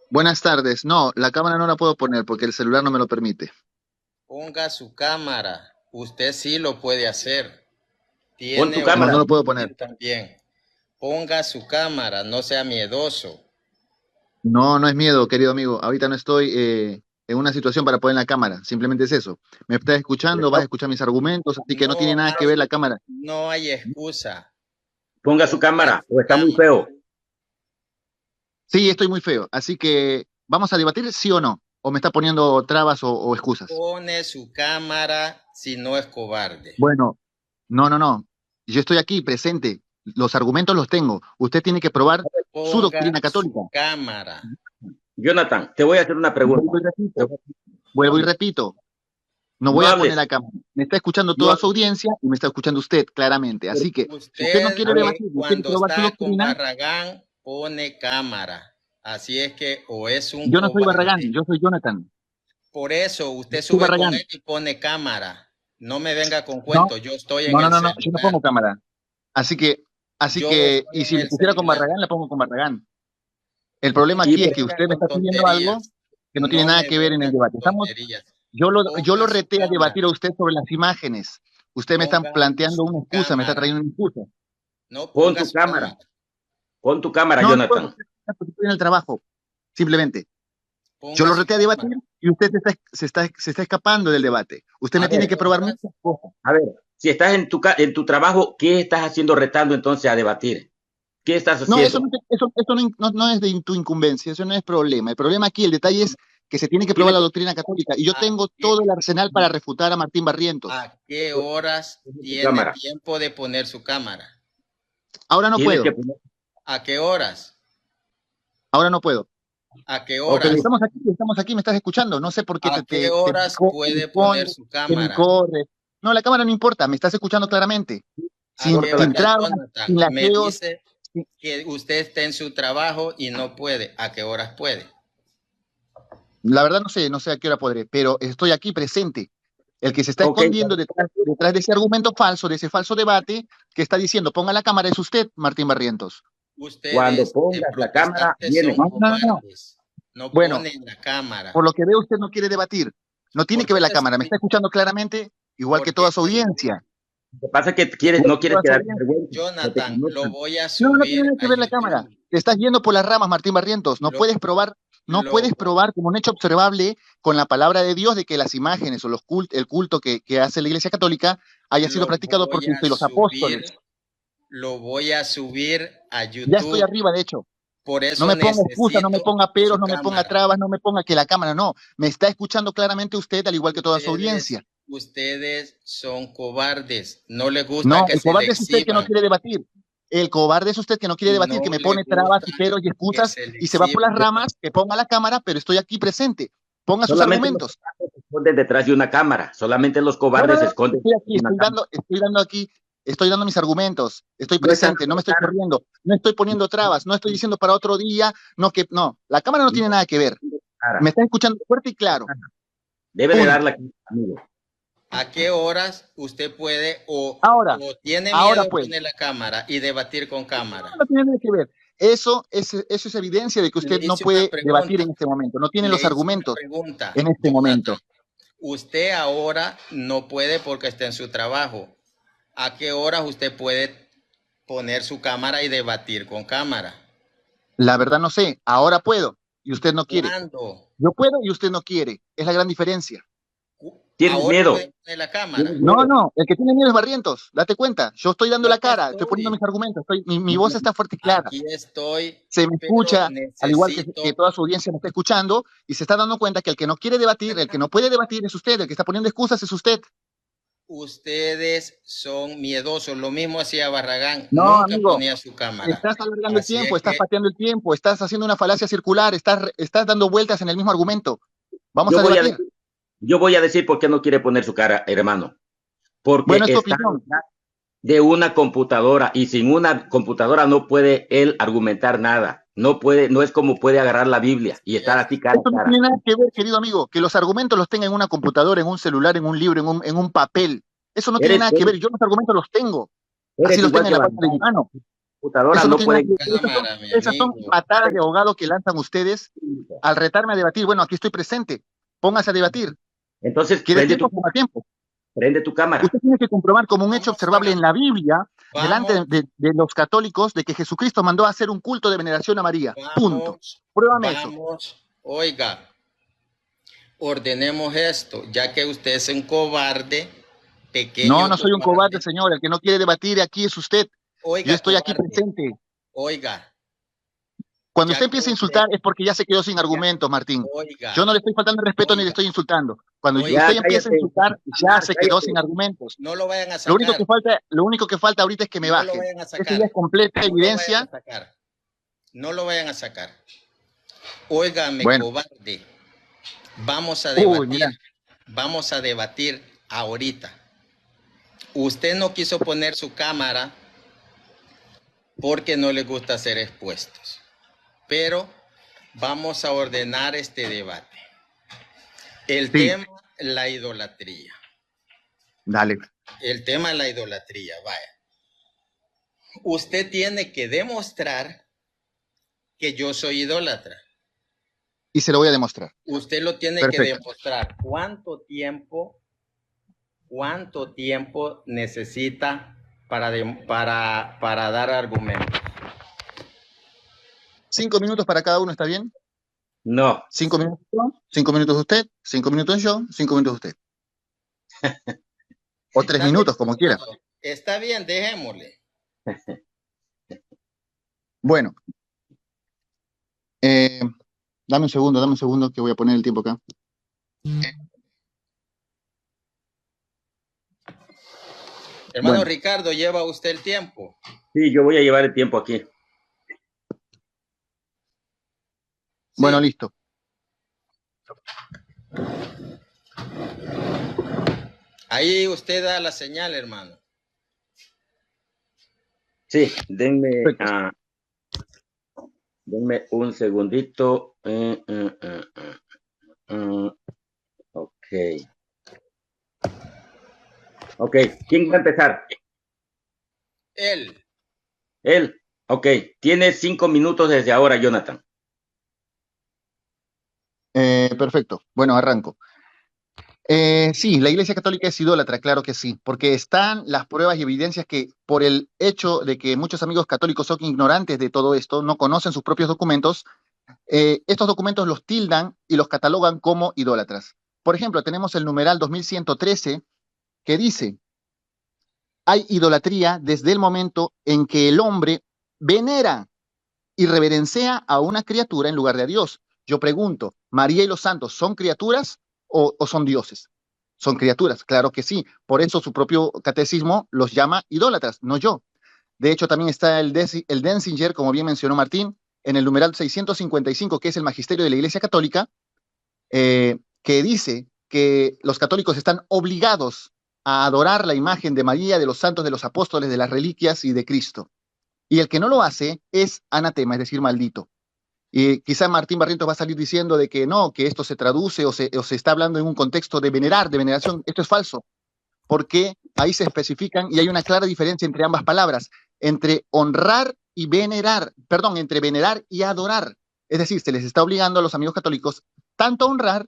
Buenas tardes. No, la cámara no la puedo poner porque el celular no me lo permite. Ponga su cámara. Usted sí lo puede hacer. Pon tu Tiene No, no cámara. lo puedo poner. opción también. Ponga su cámara, no sea miedoso. No, no es miedo, querido amigo. Ahorita no estoy en una situación para poner la cámara. Simplemente es eso. Me estás escuchando, vas a escuchar mis argumentos, así que no tiene No nada que ver hay, la cámara. no hay excusa. Ponga su Ponga cámara su o está muy cámara. feo. Sí, estoy muy feo. Así que vamos a debatir sí o no. O me está poniendo trabas o excusas. Pone su cámara si no es cobarde. Bueno, no, no, no. Yo estoy aquí presente. Los argumentos los tengo. Usted tiene que probar su Ponga doctrina su católica. cámara. Jonathan, te voy a hacer una Vuelvo pregunta. y repito. Vuelvo y repito. No No voy a poner hables, la cámara. Me está escuchando no toda su hables. audiencia y me está escuchando usted claramente. Así que, si usted no Usted quiere debatir, no quiere cuando probar su está con doctrina, Barragán pone cámara. Así es que o es un yo no soy Barragán, cobarde. yo soy Jonathan. Por eso Yo usted soy sube con Barragán. él y pone cámara. No me venga con No, cuentos, yo estoy en no, no, el no, no, yo no pongo celular. cámara. Así que, Yo y estoy en si me el pusiera con celular. Barragán, la pongo con Barragán. El No problema Y aquí me es que venga usted me con está pidiendo algo tonterías. que no tiene No nada me que ver en el venga debate. con tonterías. Yo lo Ponga su reté a debatir a cámara. usted sobre las imágenes. Usted me está Ponga planteando su una excusa, me está cámara. trayendo una excusa. No pon ponga tu su cámara. cámara. Pon tu cámara, No, no puedo, Jonathan. porque estoy en el trabajo, simplemente. Yo Ponga lo su reté a debatir cámara. y usted se está escapando del debate. Usted A me ¿A qué tiene ver, que probar horas? muchas cosas. a ver. Si estás en en tu trabajo, ¿qué estás haciendo retando entonces a debatir? ¿Qué estás No, eso, haciendo? eso no, no es de tu incumbencia, eso no es problema. El problema aquí, el detalle es que se tiene que probar Tienes la que doctrina católica y yo ¿A tengo qué, todo el arsenal para refutar a Martín Barrientos. a qué horas poner tu tiene cámara. tiempo de poner su cámara? Ahora no Tienes que puedo, poner. ¿A qué horas? ahora no puedo. ¿A qué Ok, Pero horas? estamos aquí, me estás escuchando. No sé por qué ¿A qué horas te me puede poner pones, su te me cámara? corres. No, la cámara no importa, me estás escuchando claramente. ¿A qué Sin córtala. horas, trabas, Jonathan? sin Me lajeos. dice que usted está en su trabajo y no puede. ¿A qué horas puede? La verdad no sé a qué hora podré, pero estoy aquí presente. El que se está Ok, escondiendo detrás de ese argumento falso, de ese falso debate que está diciendo, ponga la cámara, es usted, Martín Barrientos. cuando Ustedes pongas la cámara, protestantes viene. son No, no, no, no. cobardes. No Bueno, ponen la cámara. por lo que veo, usted no quiere debatir. No tiene ¿Por que qué ver la me, cámara, me está escuchando claramente, igual que por qué toda su me- audiencia. Lo que pasa es que Igual no que quieres toda su quedar en audiencia. vergüenza, que te Jonathan, lo conozcan. voy a No, no tiene subir nada que a ver la cámara. YouTube. Te estás yendo por las ramas, Martín Barrientos. Lo, No lo, puedes probar como un hecho observable con la palabra de Dios de que las imágenes o el culto que hace la Iglesia Católica haya sido lo practicado por voy a Cristo y los apóstoles. subir, lo voy a subir a Ya estoy YouTube. arriba, de hecho. Por No eso me ponga excusa, no me necesito ponga peros, su no me ponga cámara. trabas, no me ponga que la cámara no. Me está escuchando claramente usted, al igual que toda su Ustedes, audiencia. ustedes son cobardes. No les gusta No, que el se le cobarde es usted que no exhiban. quiere debatir. El cobarde es usted que no quiere debatir, que No me les pone trabas gusta y peros y que excusas se le y se va por las exhiban. ramas, que ponga la cámara, pero estoy aquí presente. Ponga sus Solamente los argumentos. cobardes se esconden detrás de una cámara. Solamente los No, no, cobardes se no, esconden estoy aquí, detrás de una cámara. estoy dando mis argumentos, estoy No estás presente, no dando me estoy cara. corriendo, no estoy poniendo trabas, no estoy diciendo para otro día, no, la cámara no No tiene estás nada que ver. dando Me cara. está escuchando fuerte y claro. Debe de dar Punto. la cara, amigo. ¿A qué horas usted puede Ahora, o tiene ahora miedo a pues. poner la cámara y debatir con No, cámara? no tiene nada que ver. Eso es evidencia de que Le usted no hice una puede debatir pregunta. en este momento, no tiene Le los hice una argumentos pregunta, en este Jonathan. momento. Usted ahora no puede porque está en su trabajo. ¿A qué horas usted puede poner su cámara y debatir con cámara? La verdad no sé, ahora puedo y usted no quiere. ¿Cuándo? Yo puedo y usted no quiere. Es la gran diferencia. Tienes Ahora miedo. puede poner la cámara. Tienes No, miedo. no, el que tiene miedo es Barrientos, date cuenta. Yo estoy dando Yo la aquí cara, estoy poniendo estoy, mis argumentos, mi voz está fuerte y clara. aquí estoy, Se me pero escucha, al igual que necesito. toda su audiencia me está escuchando, y se está dando cuenta que el que no quiere debatir, el que no puede debatir es usted, el que está poniendo excusas es usted. Ustedes son miedosos. Lo mismo hacía Barragán. No, Nunca amigo, ponía su cámara. estás alargando el Así tiempo, es estás que pateando el tiempo, estás haciendo una falacia circular, estás dando vueltas en el mismo argumento. Vamos Yo a voy a debatir. decir, yo voy a decir por qué no quiere poner su cara, hermano. Porque Bueno, es tu está opinión. de una computadora y sin una computadora no puede él argumentar nada. No puede, no es como puede agarrar la Biblia y estar así cara Esto a no cara. tiene nada que ver, querido amigo, que los argumentos los tenga en una computadora, en un celular, en un libro, en un papel. Eso no tiene Eres, nada que eres, ver. Yo los argumentos los tengo, así eres los igual tenga en que la palma de mi Barragán. mano. computadora Eso no no tiene nada puede. que ver. cámara, mi Esas son amigo. patadas de ahogado que lanzan ustedes al retarme a debatir. Bueno, aquí estoy presente. Póngase a debatir. Entonces, ¿Quiere tiempo? Toma tiempo. prende tu cámara. Usted tiene que comprobar como un hecho Vamos observable en la Biblia, delante vamos, de los católicos, de que Jesucristo mandó a hacer un culto de veneración a María. Punto. Pruébame eso. vamos, oiga, ordenemos esto, ya que usted es un cobarde, No, pequeño no soy un cobarde, cobarde. señor. El que no quiere debatir aquí es usted. Yo Oiga, estoy aquí cobarde, presente. oiga, Cuando usted ya que empieza a usted, insultar es porque ya se quedó sin argumentos, Martín. oiga, Yo no le estoy faltando el respeto ni le oiga, estoy insultando. Cuando oiga, usted Ya, ya empieza a cállate. insultar, ya se quedó sin Cállate. argumentos. no lo vayan a Lo único que sacar, falta, lo único que falta ahorita es que me no lo bajen. vayan a Eso ya es sacar, completa no lo vayan a evidencia. sacar, no lo vayan a sacar. Óigame, Bueno, cobarde, vamos a uy, mira. vamos a debatir ahorita. Usted no quiso poner su cámara porque no le gusta ser expuestos, pero vamos a ordenar este debate. El Sí, tema, la idolatría. dale. El tema es la idolatría, vaya. Usted tiene que demostrar que yo soy idólatra. Y se lo voy a demostrar. Usted lo tiene que Perfecto. demostrar. ¿Cuánto tiempo necesita para dar argumentos? 5 minutos para cada uno, ¿está bien? No. 5 minutos yo, 5 minutos usted, 5 minutos yo, 5 minutos usted. O 3 Está minutos, bien, como quiera. está bien, dejémosle. Bueno, dame un segundo que voy a poner el tiempo acá. Hermano Bueno. Ricardo, ¿lleva usted el tiempo? Sí, yo voy a llevar el tiempo aquí. Bueno, listo. Ahí usted da la señal, hermano. Sí, denme un segundito. Ok. Ok, ¿quién va a empezar? Él. Él. Ok, tiene 5 minutos desde ahora, Jonathan. Perfecto. Bueno, arranco. Sí, la Iglesia Católica es idólatra, claro que sí, porque están las pruebas y evidencias que por el hecho de que muchos amigos católicos son ignorantes de todo esto, no conocen sus propios documentos, estos documentos los tildan y los catalogan como idólatras. Por ejemplo, tenemos el numeral 2113 que dice: hay idolatría desde el momento en que el hombre venera y reverencia a una criatura en lugar de a Dios. Yo pregunto, ¿María y los santos son criaturas o son dioses? Son criaturas, claro que sí. Por eso su propio catecismo los llama idólatras, no yo. De hecho, también está el Denzinger, como bien mencionó Martín, en el numeral 655, que es el magisterio de la Iglesia Católica, que dice que los católicos están obligados a adorar la imagen de María, de los santos, de los apóstoles, de las reliquias y de Cristo. Y el que no lo hace es anatema, es decir, maldito. Y quizá Martín Barrientos va a salir diciendo de que no, que esto se traduce o se está hablando en un contexto de venerar, de veneración. Esto es falso, porque ahí se especifican y hay una clara diferencia entre ambas palabras, entre honrar y venerar, perdón, entre venerar y adorar. Es decir, se les está obligando a los amigos católicos tanto a honrar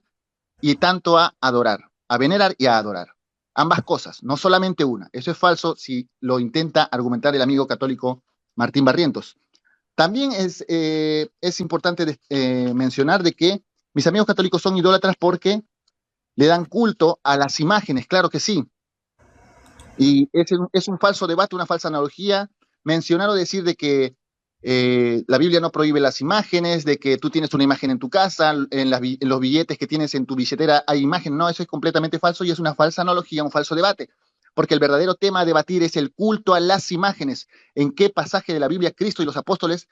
y tanto a adorar, a venerar y a adorar. Ambas cosas, no solamente una. Eso es falso si lo intenta argumentar el amigo católico Martín Barrientos. También es importante mencionar de que mis amigos católicos son idólatras porque le dan culto a las imágenes, claro que sí. Y es un falso debate, una falsa analogía, mencionar o decir de que la Biblia no prohíbe las imágenes, de que tú tienes una imagen en tu casa, en los billetes que tienes en tu billetera hay imagen. No, eso es completamente falso y es una falsa analogía, un falso debate. Porque el verdadero tema a debatir es el culto a las imágenes. ¿En qué pasaje de la Biblia Cristo y los apóstoles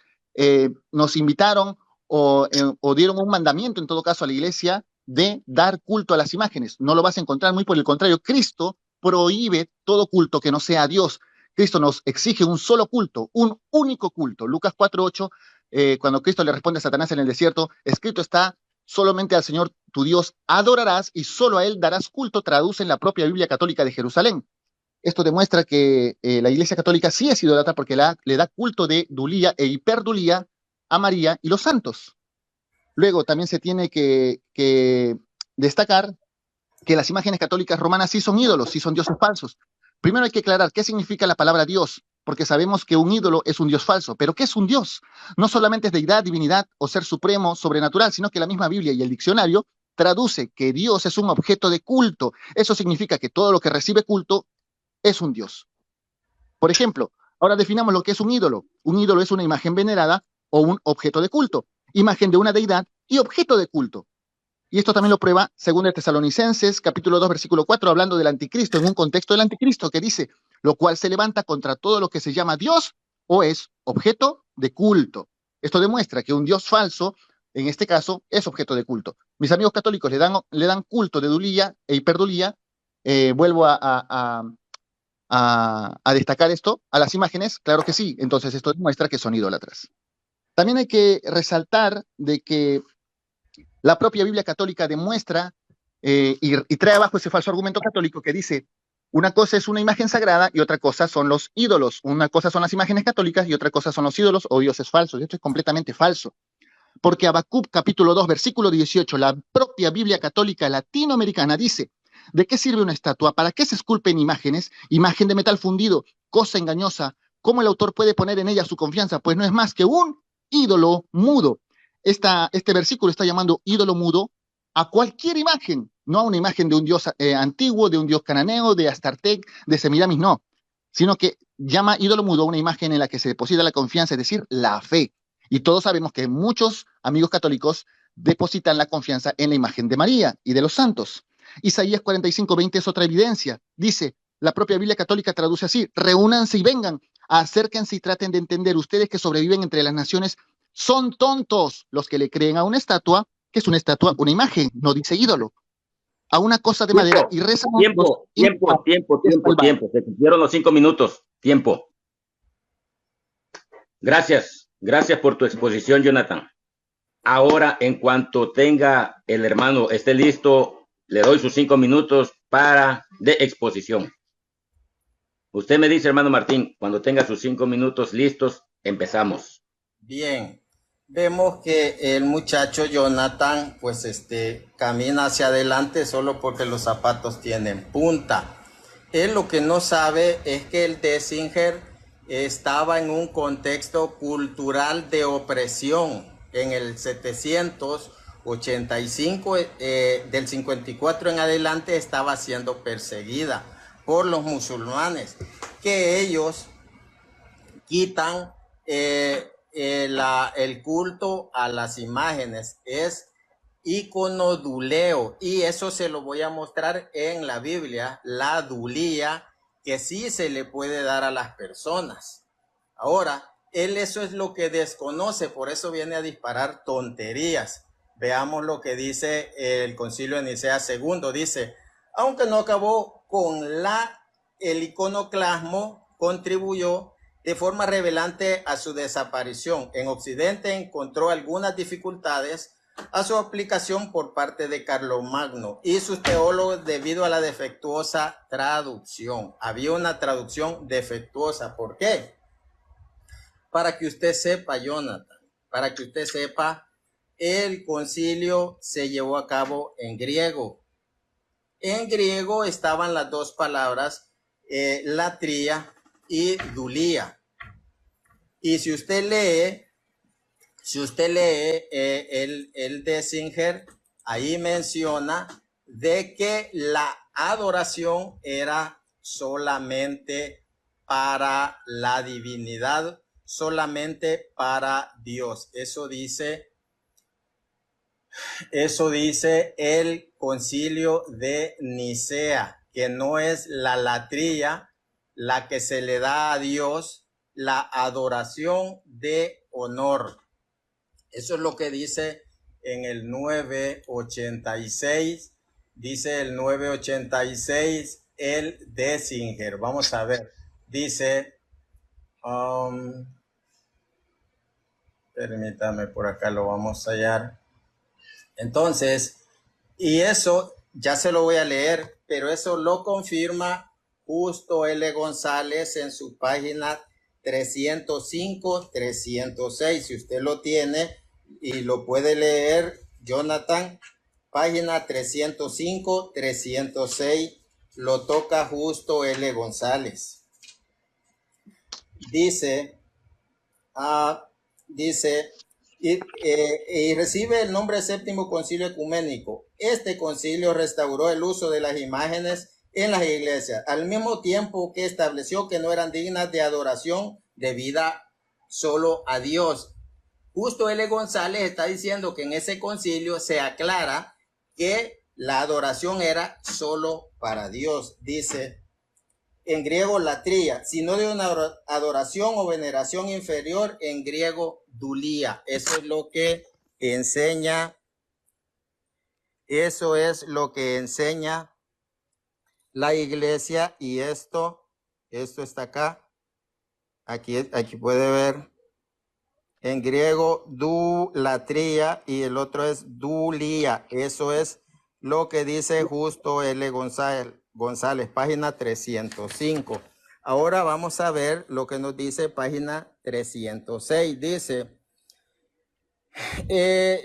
nos invitaron o dieron un mandamiento, en todo caso, a la iglesia de dar culto a las imágenes? No lo vas a encontrar, muy por el contrario. Cristo prohíbe todo culto que no sea a Dios. Cristo nos exige un solo culto, un único culto. Lucas 4:8, cuando Cristo le responde a Satanás en el desierto, escrito está: solamente al Señor tu Dios adorarás y solo a Él darás culto, traduce en la propia Biblia Católica de Jerusalén. Esto demuestra que la Iglesia Católica sí es idólatra porque le da culto de dulía e hiperdulía a María y los santos. Luego también se tiene que destacar que las imágenes católicas romanas sí son ídolos, sí son dioses falsos. Primero hay que aclarar qué significa la palabra Dios, porque sabemos que un ídolo es un dios falso. ¿Pero qué es un dios? No solamente es deidad, divinidad o ser supremo, sobrenatural, sino que la misma Biblia y el diccionario traduce que Dios es un objeto de culto. Eso significa que todo lo que recibe culto es un dios. Por ejemplo, ahora definamos lo que es un ídolo. Un ídolo es una imagen venerada o un objeto de culto, imagen de una deidad y objeto de culto. Y esto también lo prueba según el Tesalonicenses, capítulo 2, versículo 4, hablando del anticristo, en un contexto del anticristo que dice, lo cual se levanta contra todo lo que se llama Dios o es objeto de culto. Esto demuestra que un Dios falso, en este caso, es objeto de culto. Mis amigos católicos le dan culto de dulía e hiperdulía. Vuelvo a destacar esto, a las imágenes, claro que sí. Entonces esto demuestra que son idólatras. También hay que resaltar de que la propia Biblia católica demuestra y trae abajo ese falso argumento católico que dice, una cosa es una imagen sagrada y otra cosa son los ídolos. Una cosa son las imágenes católicas y otra cosa son los ídolos o dioses falsos. Esto es completamente falso. Porque Habacuc capítulo 2, versículo 18, la propia Biblia católica latinoamericana dice, ¿de qué sirve una estatua? ¿Para qué se esculpen imágenes? Imagen de metal fundido, cosa engañosa. ¿Cómo el autor puede poner en ella su confianza? Pues no es más que un ídolo mudo. Este versículo está llamando ídolo mudo a cualquier imagen, no a una imagen de un dios antiguo, de un dios cananeo, de Astartec, de Semiramis, no, sino que llama ídolo mudo a una imagen en la que se deposita la confianza, es decir, la fe. Y todos sabemos que muchos amigos católicos depositan la confianza en la imagen de María y de los santos. Isaías 45:20 es otra evidencia. Dice, la propia Biblia católica traduce así, reúnanse y vengan, acérquense y traten de entender, ustedes que sobreviven entre las naciones, son tontos los que le creen a una estatua, que es una estatua, una imagen, no dice ídolo, a una cosa de madera y rezan tiempo. Se cumplieron los 5 minutos. Tiempo. Gracias por tu exposición, Jonathan. Ahora, en cuanto tenga el hermano esté listo, le doy sus 5 minutos de exposición. Usted me dice, hermano Martín, cuando tenga sus 5 minutos listos, empezamos. Bien, vemos que el muchacho Jonathan, pues camina hacia adelante solo porque los zapatos tienen punta. Él lo que no sabe es que el Dessinger estaba en un contexto cultural de opresión. En el 785, del 54 en adelante, estaba siendo perseguida por los musulmanes, que ellos quitan el culto a las imágenes, es iconoduleo, y eso se lo voy a mostrar en la Biblia, la dulía, que sí se le puede dar a las personas. Ahora, él eso es lo que desconoce, por eso viene a disparar tonterías. Veamos lo que dice el Concilio de Nicea II, dice, aunque no acabó con el iconoclasmo, contribuyó de forma relevante a su desaparición. En Occidente encontró algunas dificultades a su aplicación por parte de Carlomagno y sus teólogos debido a la defectuosa traducción. Había una traducción defectuosa. ¿Por qué? Para que usted sepa, Jonathan, para que usted sepa, el concilio se llevó a cabo en griego. En griego estaban las dos palabras, latría y dulía. Y si usted lee el Dessinger, ahí menciona de que la adoración era solamente para la divinidad, solamente para Dios. Eso dice el Concilio de Nicea, que no es la latría la que se le da a Dios, la adoración de honor. Eso es lo que dice en el 986, dice el 986 el Dessinger. Vamos a ver, dice, permítame, por acá lo vamos a hallar. Entonces, y eso ya se lo voy a leer, pero eso lo confirma Justo L. González en su página 305, 306. Si usted lo tiene y lo puede leer, Jonathan, página 305, 306, lo toca Justo L. González. Dice, y recibe el nombre Séptimo Concilio Ecuménico. Este concilio restauró el uso de las imágenes en las iglesias, al mismo tiempo que estableció que no eran dignas de adoración debida solo a Dios. Justo L. González está diciendo que en ese concilio se aclara que la adoración era solo para Dios. Dice en griego latría, sino de una adoración o veneración inferior, en griego dulía. Eso es lo que enseña, la iglesia, y esto está acá. Aquí puede ver. En griego, dulatría, y el otro es dulía. Eso es lo que dice Justo L. González, página 305. Ahora vamos a ver lo que nos dice página 306. Dice,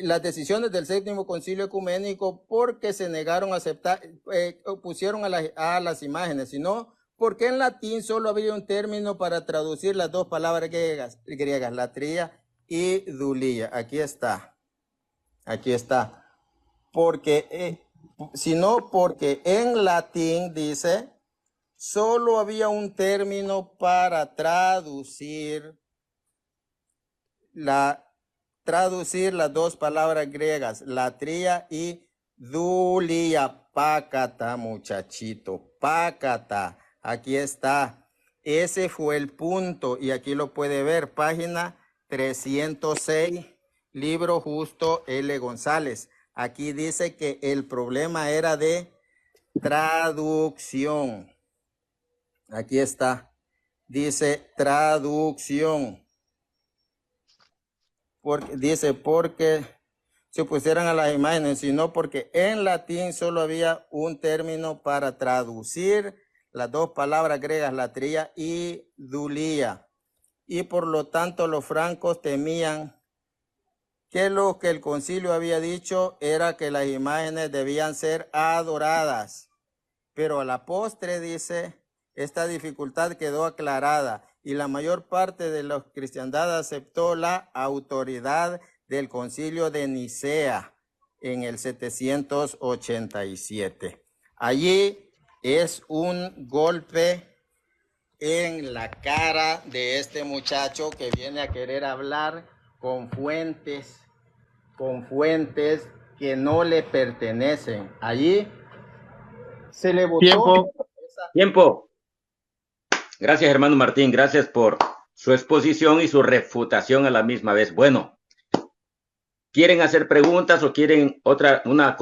las decisiones del Séptimo Concilio Ecuménico porque se negaron a aceptar, opusieron a las imágenes, sino porque en latín solo había un término para traducir las dos palabras griegas, latría y dulía. Aquí está. Sino porque en latín, dice, solo había un término para traducir las dos palabras griegas, latría y dulía. Pácata, muchachito, pácata. Aquí está. Ese fue el punto, y aquí lo puede ver, página 306, libro Justo L. González. Aquí dice que el problema era de traducción. Aquí está. Dice traducción. Porque se opusieran a las imágenes, sino porque en latín solo había un término para traducir las dos palabras griegas, latría y dulía. Y por lo tanto los francos temían que lo que el concilio había dicho era que las imágenes debían ser adoradas. Pero a la postre, dice, esta dificultad quedó aclarada y la mayor parte de la cristiandad aceptó la autoridad del concilio de Nicea en el 787. Allí es un golpe en la cara de este muchacho que viene a querer hablar con fuentes que no le pertenecen. Allí se le votó. Tiempo. Gracias, hermano Martín. Gracias por su exposición y su refutación a la misma vez. Bueno, ¿quieren hacer preguntas o quieren una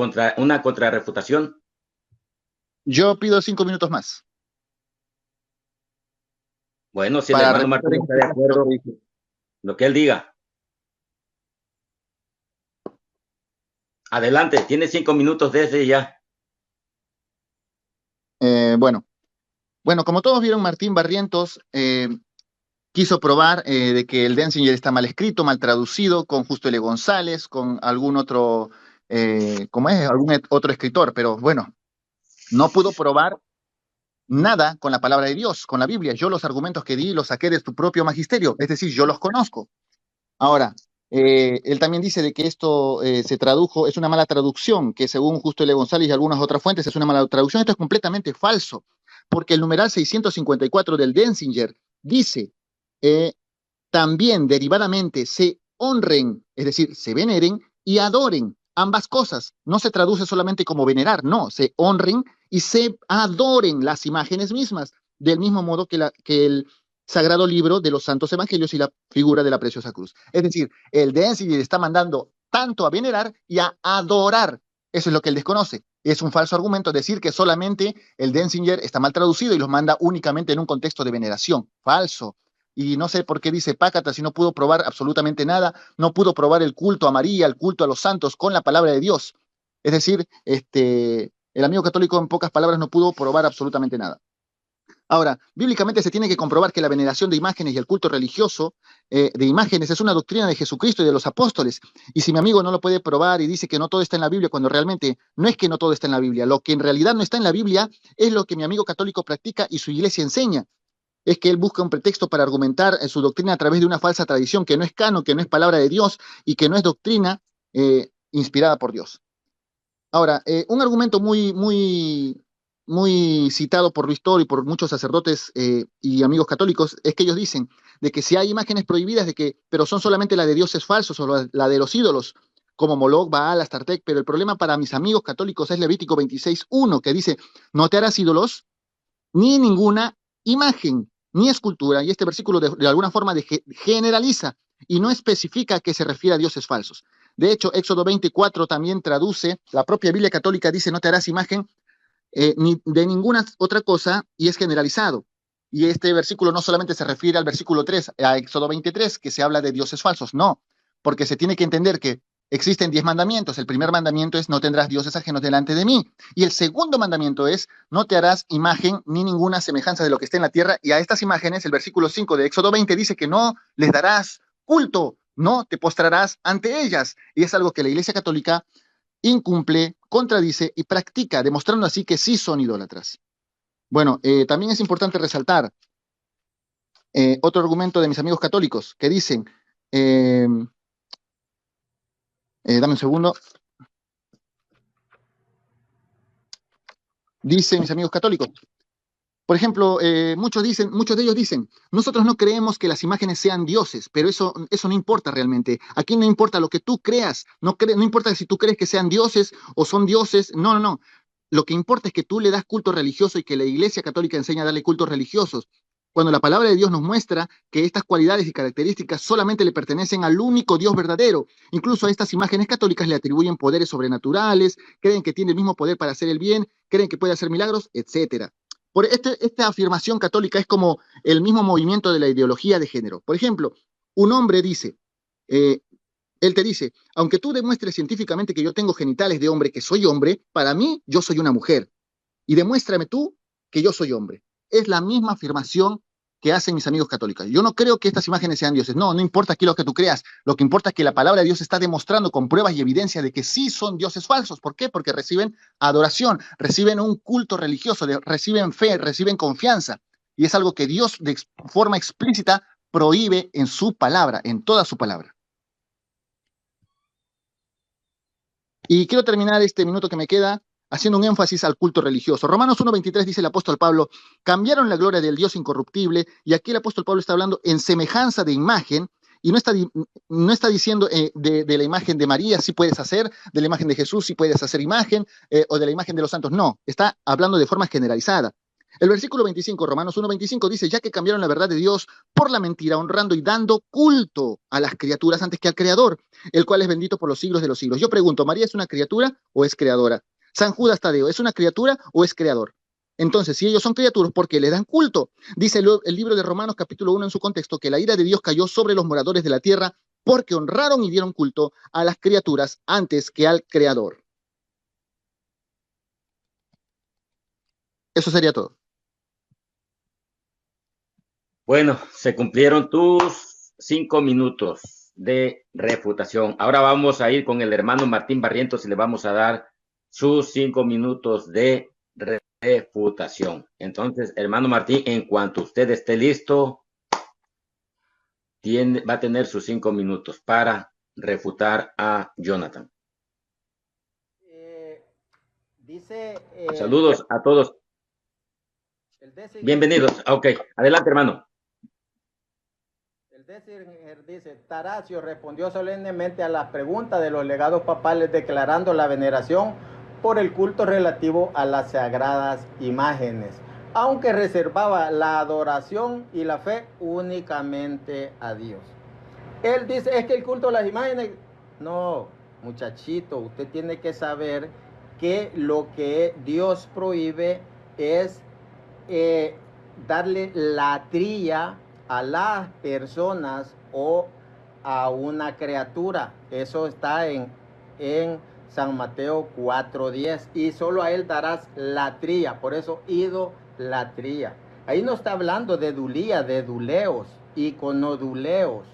contrarrefutación? Yo pido 5 minutos más. Bueno, si el hermano Martín está de acuerdo, lo que él diga. Adelante, tiene 5 minutos desde ya. Bueno, como todos vieron, Martín Barrientos quiso probar de que el Denzinger está mal escrito, mal traducido, con Justo L. González, con algún otro, algún otro escritor, pero bueno, no pudo probar nada con la palabra de Dios, con la Biblia. Yo los argumentos que di los saqué de su propio magisterio, es decir, yo los conozco. Ahora, él también dice de que esto se tradujo, es una mala traducción, que según Justo L. González y algunas otras fuentes es una mala traducción. Esto es completamente falso, porque el numeral 654 del Denzinger dice, también derivadamente se honren, es decir, se veneren y adoren, ambas cosas. No se traduce solamente como venerar, no, se honren y se adoren las imágenes mismas, del mismo modo que el Sagrado Libro de los Santos Evangelios y la figura de la Preciosa Cruz. Es decir, el Denzinger está mandando tanto a venerar y a adorar. Eso es lo que él desconoce. Es un falso argumento decir que solamente el Denzinger está mal traducido y los manda únicamente en un contexto de veneración. Falso. Y no sé por qué dice pácata si no pudo probar absolutamente nada, no pudo probar el culto a María, el culto a los santos con la palabra de Dios. Es decir, el amigo católico en pocas palabras no pudo probar absolutamente nada. Ahora, bíblicamente se tiene que comprobar que la veneración de imágenes y el culto religioso de imágenes es una doctrina de Jesucristo y de los apóstoles. Y si mi amigo no lo puede probar y dice que no todo está en la Biblia, cuando realmente no es que no todo está en la Biblia, lo que en realidad no está en la Biblia es lo que mi amigo católico practica y su iglesia enseña. Es que él busca un pretexto para argumentar su doctrina a través de una falsa tradición que no es canon, que no es palabra de Dios y que no es doctrina inspirada por Dios. Ahora, un argumento muy citado por Ristor y por muchos sacerdotes y amigos católicos es que ellos dicen de que si hay imágenes prohibidas, pero son solamente la de dioses falsos o la de los ídolos, como Moloch, Baal, Astartec, pero el problema para mis amigos católicos es Levítico 26:1, que dice, no te harás ídolos ni ninguna imagen, ni escultura, y este versículo de alguna forma generaliza y no especifica a qué se refiere a dioses falsos. De hecho, Éxodo 24 también traduce, la propia Biblia católica dice, no te harás imagen ni de ninguna otra cosa, y es generalizado. Y este versículo no solamente se refiere al versículo 3, a Éxodo 23, que se habla de dioses falsos, no, porque se tiene que entender que existen 10 mandamientos. El primer mandamiento es no tendrás dioses ajenos delante de mí. Y el segundo mandamiento es no te harás imagen ni ninguna semejanza de lo que esté en la tierra. Y a estas imágenes, el versículo 5 de Éxodo 20 dice que no les darás culto, no te postrarás ante ellas. Y es algo que la Iglesia Católica incumple, contradice y practica, demostrando así que sí son idólatras. Bueno, también es importante resaltar otro argumento de mis amigos católicos que dicen, dame un segundo, dicen mis amigos católicos, por ejemplo, muchos de ellos dicen, nosotros no creemos que las imágenes sean dioses, pero eso no importa realmente. Aquí no importa lo que tú creas, no importa si tú crees que sean dioses o son dioses, no, no, no. Lo que importa es que tú le das culto religioso y que la Iglesia Católica enseña a darle cultos religiosos. Cuando la palabra de Dios nos muestra que estas cualidades y características solamente le pertenecen al único Dios verdadero. Incluso a estas imágenes católicas le atribuyen poderes sobrenaturales, creen que tiene el mismo poder para hacer el bien, creen que puede hacer milagros, etcétera. Por esta afirmación católica es como el mismo movimiento de la ideología de género. Por ejemplo, un hombre dice, eh, él te dice, aunque tú demuestres científicamente que yo tengo genitales de hombre, que soy hombre, para mí yo soy una mujer. Y demuéstrame tú que yo soy hombre. Es la misma afirmación que hacen mis amigos católicos. Yo no creo que estas imágenes sean dioses. No, no importa aquí lo que tú creas. Lo que importa es que la palabra de Dios está demostrando con pruebas y evidencia de que sí son dioses falsos. ¿Por qué? Porque reciben adoración, reciben un culto religioso, reciben fe, reciben confianza. Y es algo que Dios de forma explícita prohíbe en su palabra, en toda su palabra. Y quiero terminar este minuto que me queda haciendo un énfasis al culto religioso. Romanos 1:23 dice el apóstol Pablo, cambiaron la gloria del Dios incorruptible, y aquí el apóstol Pablo está hablando en semejanza de imagen, y no está diciendo de la imagen de María, sí puedes hacer, de la imagen de Jesús, sí puedes hacer imagen, o de la imagen de los santos, no, está hablando de forma generalizada. El versículo 25, Romanos 1:25 dice, ya que cambiaron la verdad de Dios por la mentira, honrando y dando culto a las criaturas antes que al Creador, el cual es bendito por los siglos de los siglos. Yo pregunto, ¿María es una criatura o es creadora? San Judas Tadeo, ¿es una criatura o es creador? Entonces, si ellos son criaturas, ¿por qué le dan culto? Dice el libro de Romanos capítulo 1 en su contexto que la ira de Dios cayó sobre los moradores de la tierra porque honraron y dieron culto a las criaturas antes que al Creador. Eso sería todo. Bueno, se cumplieron tus 5 minutos de refutación. Ahora vamos a ir con el hermano Martín Barrientos y le vamos a dar sus 5 minutos de refutación. Entonces, hermano Martín, en cuanto usted esté listo, va a tener sus 5 minutos para refutar a Jonathan. Saludos a todos. Bienvenidos. Ok, adelante, hermano. El Dessinger dice, Taracio respondió solemnemente a las preguntas de los legados papales declarando la veneración por el culto relativo a las sagradas imágenes, aunque reservaba la adoración y la fe únicamente a Dios. Él dice, es que el culto a las imágenes, no, muchachito, usted tiene que saber que lo que Dios prohíbe es darle latría a las personas o a una criatura. Eso está en San Mateo 4:10. Y solo a él darás latría. Por eso, idolatría. Ahí no está hablando de dulía, de duleos, iconoduleos.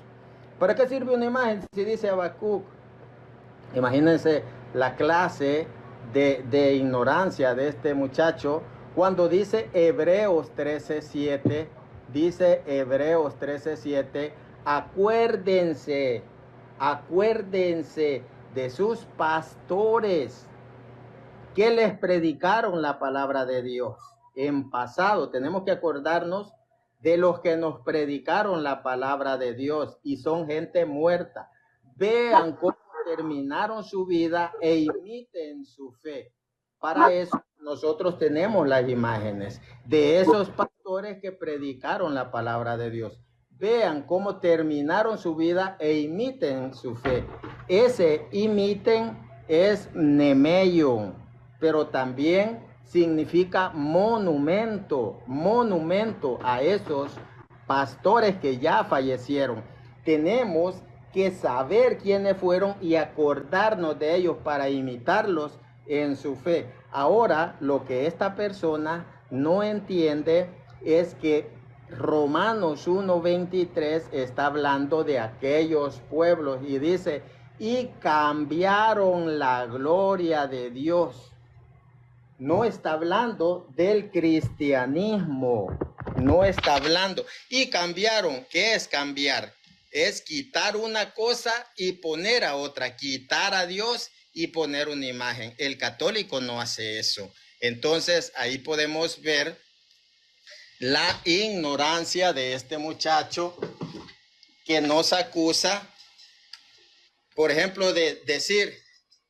¿Para qué sirve una imagen si dice Habacuc? Imagínense la clase de ignorancia de este muchacho cuando dice Hebreos 13:7, dice Hebreos 13:7, acuérdense, acuérdense de sus pastores que les predicaron la palabra de Dios. En pasado tenemos que acordarnos de los que nos predicaron la palabra de Dios y son gente muerta. Vean cómo terminaron su vida e imiten su fe. Para eso nosotros tenemos las imágenes de esos pastores que predicaron la palabra de Dios. Vean cómo terminaron su vida e imiten su fe. Ese imiten es nemeion, pero también significa monumento, monumento a esos pastores que ya fallecieron. Tenemos que saber quiénes fueron y acordarnos de ellos para imitarlos en su fe. Ahora, lo que esta persona no entiende es que Romanos 1:23 está hablando de aquellos pueblos y dice, y cambiaron la gloria de Dios. No está hablando del cristianismo, no está hablando. Y cambiaron, ¿qué es cambiar? Es quitar una cosa y poner a otra, quitar a Dios y poner una imagen. El católico no hace eso. Entonces ahí podemos ver la ignorancia de este muchacho que nos acusa, por ejemplo, de decir,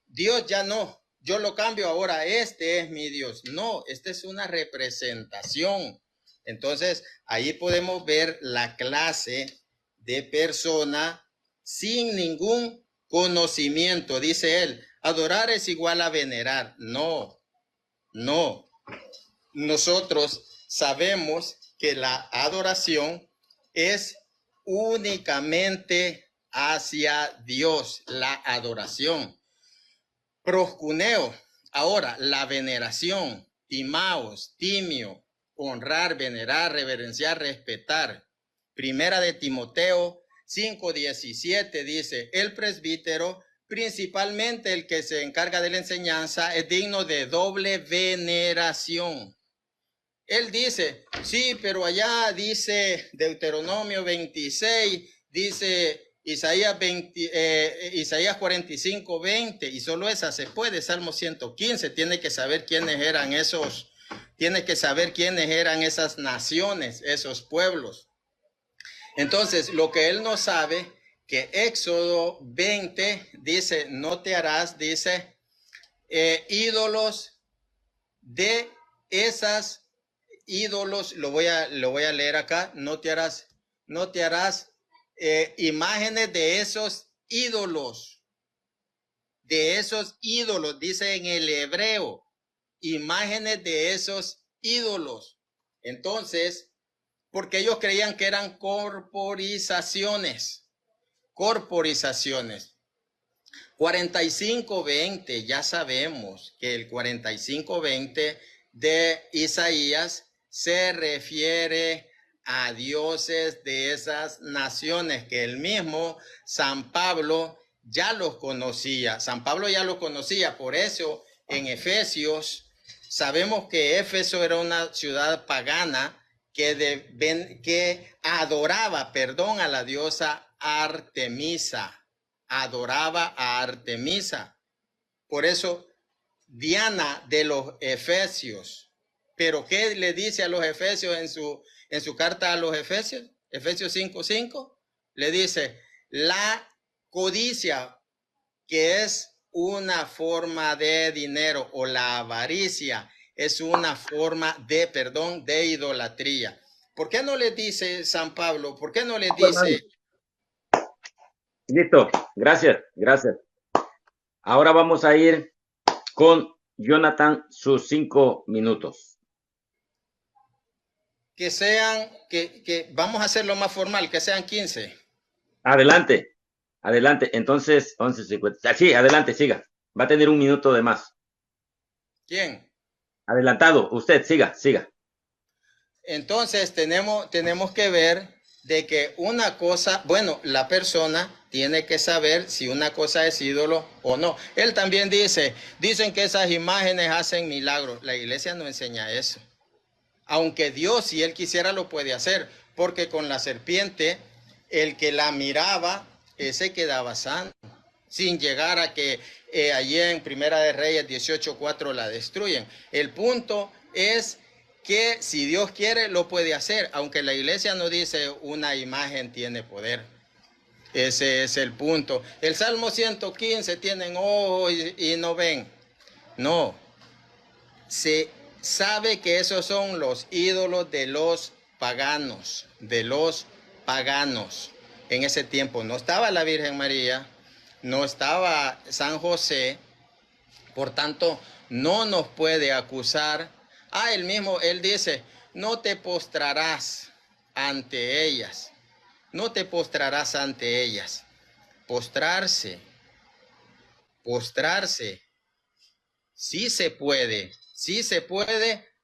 Dios ya no, yo lo cambio ahora, este es mi Dios. No, esta es una representación. Entonces, ahí podemos ver la clase de persona sin ningún conocimiento. Dice él, adorar es igual a venerar. No, no. Nosotros sabemos que la adoración es únicamente hacia Dios, la adoración. Proscuneo, ahora la veneración, timaos, timio, honrar, venerar, reverenciar, respetar. Primera de Timoteo 5:17 dice, el presbítero, principalmente el que se encarga de la enseñanza, es digno de doble veneración. Él dice, sí, pero allá dice Deuteronomio 26, dice Isaías 45:20, y solo esa se puede. Salmo 115, tiene que saber quiénes eran esos, tiene que saber quiénes eran esas naciones, esos pueblos. Entonces, lo que él no sabe, que Éxodo 20 dice, no te harás, dice, ídolos de esas ídolos, lo voy a leer acá, no te harás imágenes de esos ídolos, dice en el hebreo, imágenes de esos ídolos. Entonces, porque ellos creían que eran corporizaciones. 45:20, ya sabemos que el 45:20 de Isaías se refiere a dioses de esas naciones que el mismo San Pablo ya los conocía. Por eso en Efesios sabemos que Éfeso era una ciudad pagana que adoraba, a la diosa Artemisa. Adoraba a Artemisa. Por eso Diana de los Efesios. Pero ¿qué le dice a los Efesios en su carta a los Efesios? Efesios 5:5 le dice, la codicia, que es una forma de dinero, o la avaricia es una forma de idolatría. ¿Por qué no le dice San Pablo? ¿Por qué no le dice? Listo, gracias. Ahora vamos a ir con Jonathan, sus 5 minutos. Que vamos a hacerlo más formal, que sean 15. Adelante. Entonces, 11:50. Sí, adelante, siga. Va a tener 1 minuto de más. ¿Quién? Adelantado, usted, siga. Entonces tenemos que ver de que una cosa, bueno, la persona tiene que saber si una cosa es ídolo o no. Él también dicen que esas imágenes hacen milagros. La iglesia no enseña eso. Aunque Dios, si Él quisiera, lo puede hacer, porque con la serpiente, el que la miraba, ese quedaba sano, sin llegar a que allí en Primera de Reyes 18:4 la destruyen. El punto es que si Dios quiere, lo puede hacer, aunque la iglesia no dice una imagen tiene poder. Ese es el punto. El Salmo 115, tienen ojos y no ven. No, se sabe que esos son los ídolos de los paganos, En ese tiempo no estaba la Virgen María, no estaba San José, por tanto, no nos puede acusar. Él dice, no te postrarás ante ellas, no te postrarás ante ellas. Postrarse, sí se puede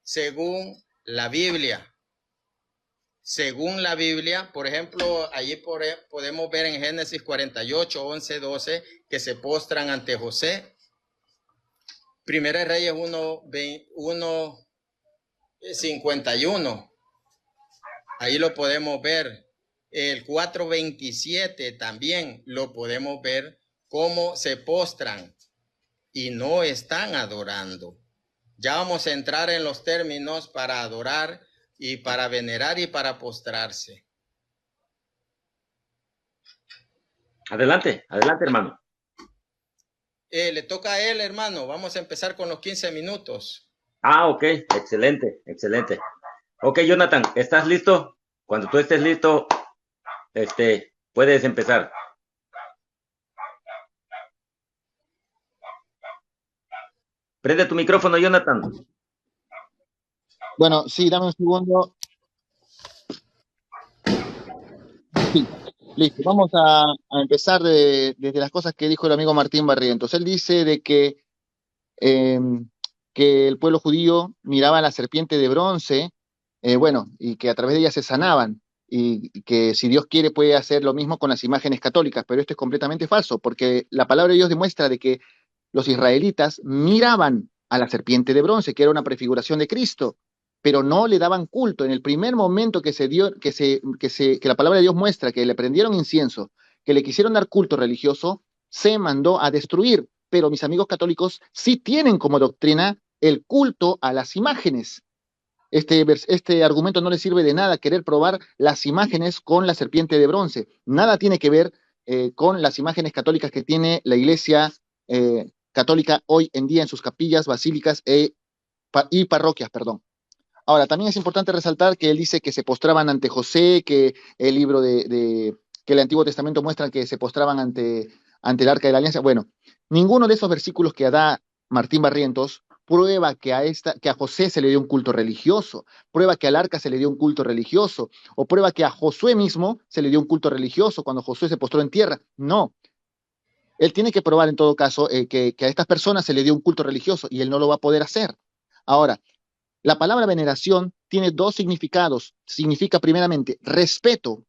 según la Biblia. Según la Biblia, por ejemplo, allí podemos ver en Génesis 48, 11, 12, que se postran ante José. Primera de Reyes 1:51, ahí lo podemos ver. El 4:27 también lo podemos ver cómo se postran y no están adorando. Ya vamos a entrar en los términos para adorar y para venerar y para postrarse. Adelante, hermano. Le toca a él, hermano. Vamos a empezar con los 15 minutos. Ok, excelente. Ok, Jonathan, ¿estás listo? Cuando tú estés listo, puedes empezar. Prende tu micrófono, Jonathan. Bueno, sí, dame un segundo. Sí, listo. Vamos a empezar desde las cosas que dijo el amigo Martín Barrientos. Él dice de que el pueblo judío miraba a la serpiente de bronce, y que a través de ella se sanaban, y que si Dios quiere puede hacer lo mismo con las imágenes católicas, pero esto es completamente falso, porque la palabra de Dios demuestra de que los israelitas miraban a la serpiente de bronce, que era una prefiguración de Cristo, pero no le daban culto. En el primer momento que la palabra de Dios muestra que le prendieron incienso, que le quisieron dar culto religioso, se mandó a destruir. Pero mis amigos católicos sí tienen como doctrina el culto a las imágenes. Este argumento no les sirve de nada querer probar las imágenes con la serpiente de bronce. Nada tiene que ver con las imágenes católicas que tiene la Iglesia católica hoy en día en sus capillas, basílicas y parroquias, perdón. Ahora, también es importante resaltar que él dice que se postraban ante José, que el libro que el Antiguo Testamento muestra que se postraban ante el Arca de la Alianza. Bueno, ninguno de esos versículos que da Martín Barrientos prueba que a José se le dio un culto religioso, prueba que al Arca se le dio un culto religioso, o prueba que a Josué mismo se le dio un culto religioso cuando Josué se postró en tierra. No. Él tiene que probar en todo caso que a estas personas se le dio un culto religioso y él no lo va a poder hacer. Ahora, la palabra veneración tiene dos significados. Significa primeramente respeto.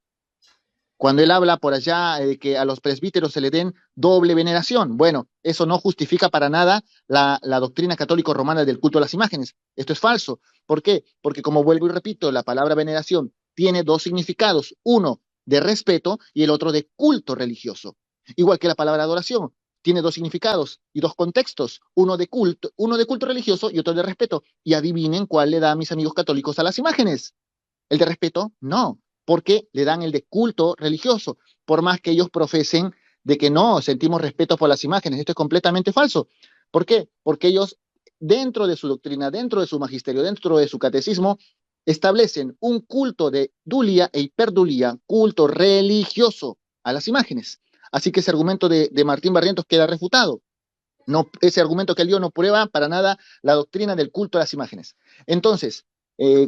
Cuando él habla por allá de que a los presbíteros se le den doble veneración. Bueno, eso no justifica para nada la doctrina católico-romana del culto a las imágenes. Esto es falso. ¿Por qué? Porque como vuelvo y repito, la palabra veneración tiene dos significados. Uno de respeto y el otro de culto religioso. Igual que la palabra adoración. Tiene dos significados y dos contextos, uno de culto religioso y otro de respeto. Y adivinen cuál le da a mis amigos católicos a las imágenes. ¿El de respeto? No, porque le dan el de culto religioso, por más que ellos profesen de que no sentimos respeto por las imágenes. Esto es completamente falso. ¿Por qué? Porque ellos, dentro de su doctrina, dentro de su magisterio, dentro de su catecismo, establecen un culto de dulía e hiperdulía, culto religioso a las imágenes. Así que ese argumento de Martín Barrientos queda refutado. No, ese argumento que él dio no prueba para nada la doctrina del culto a las imágenes. Entonces,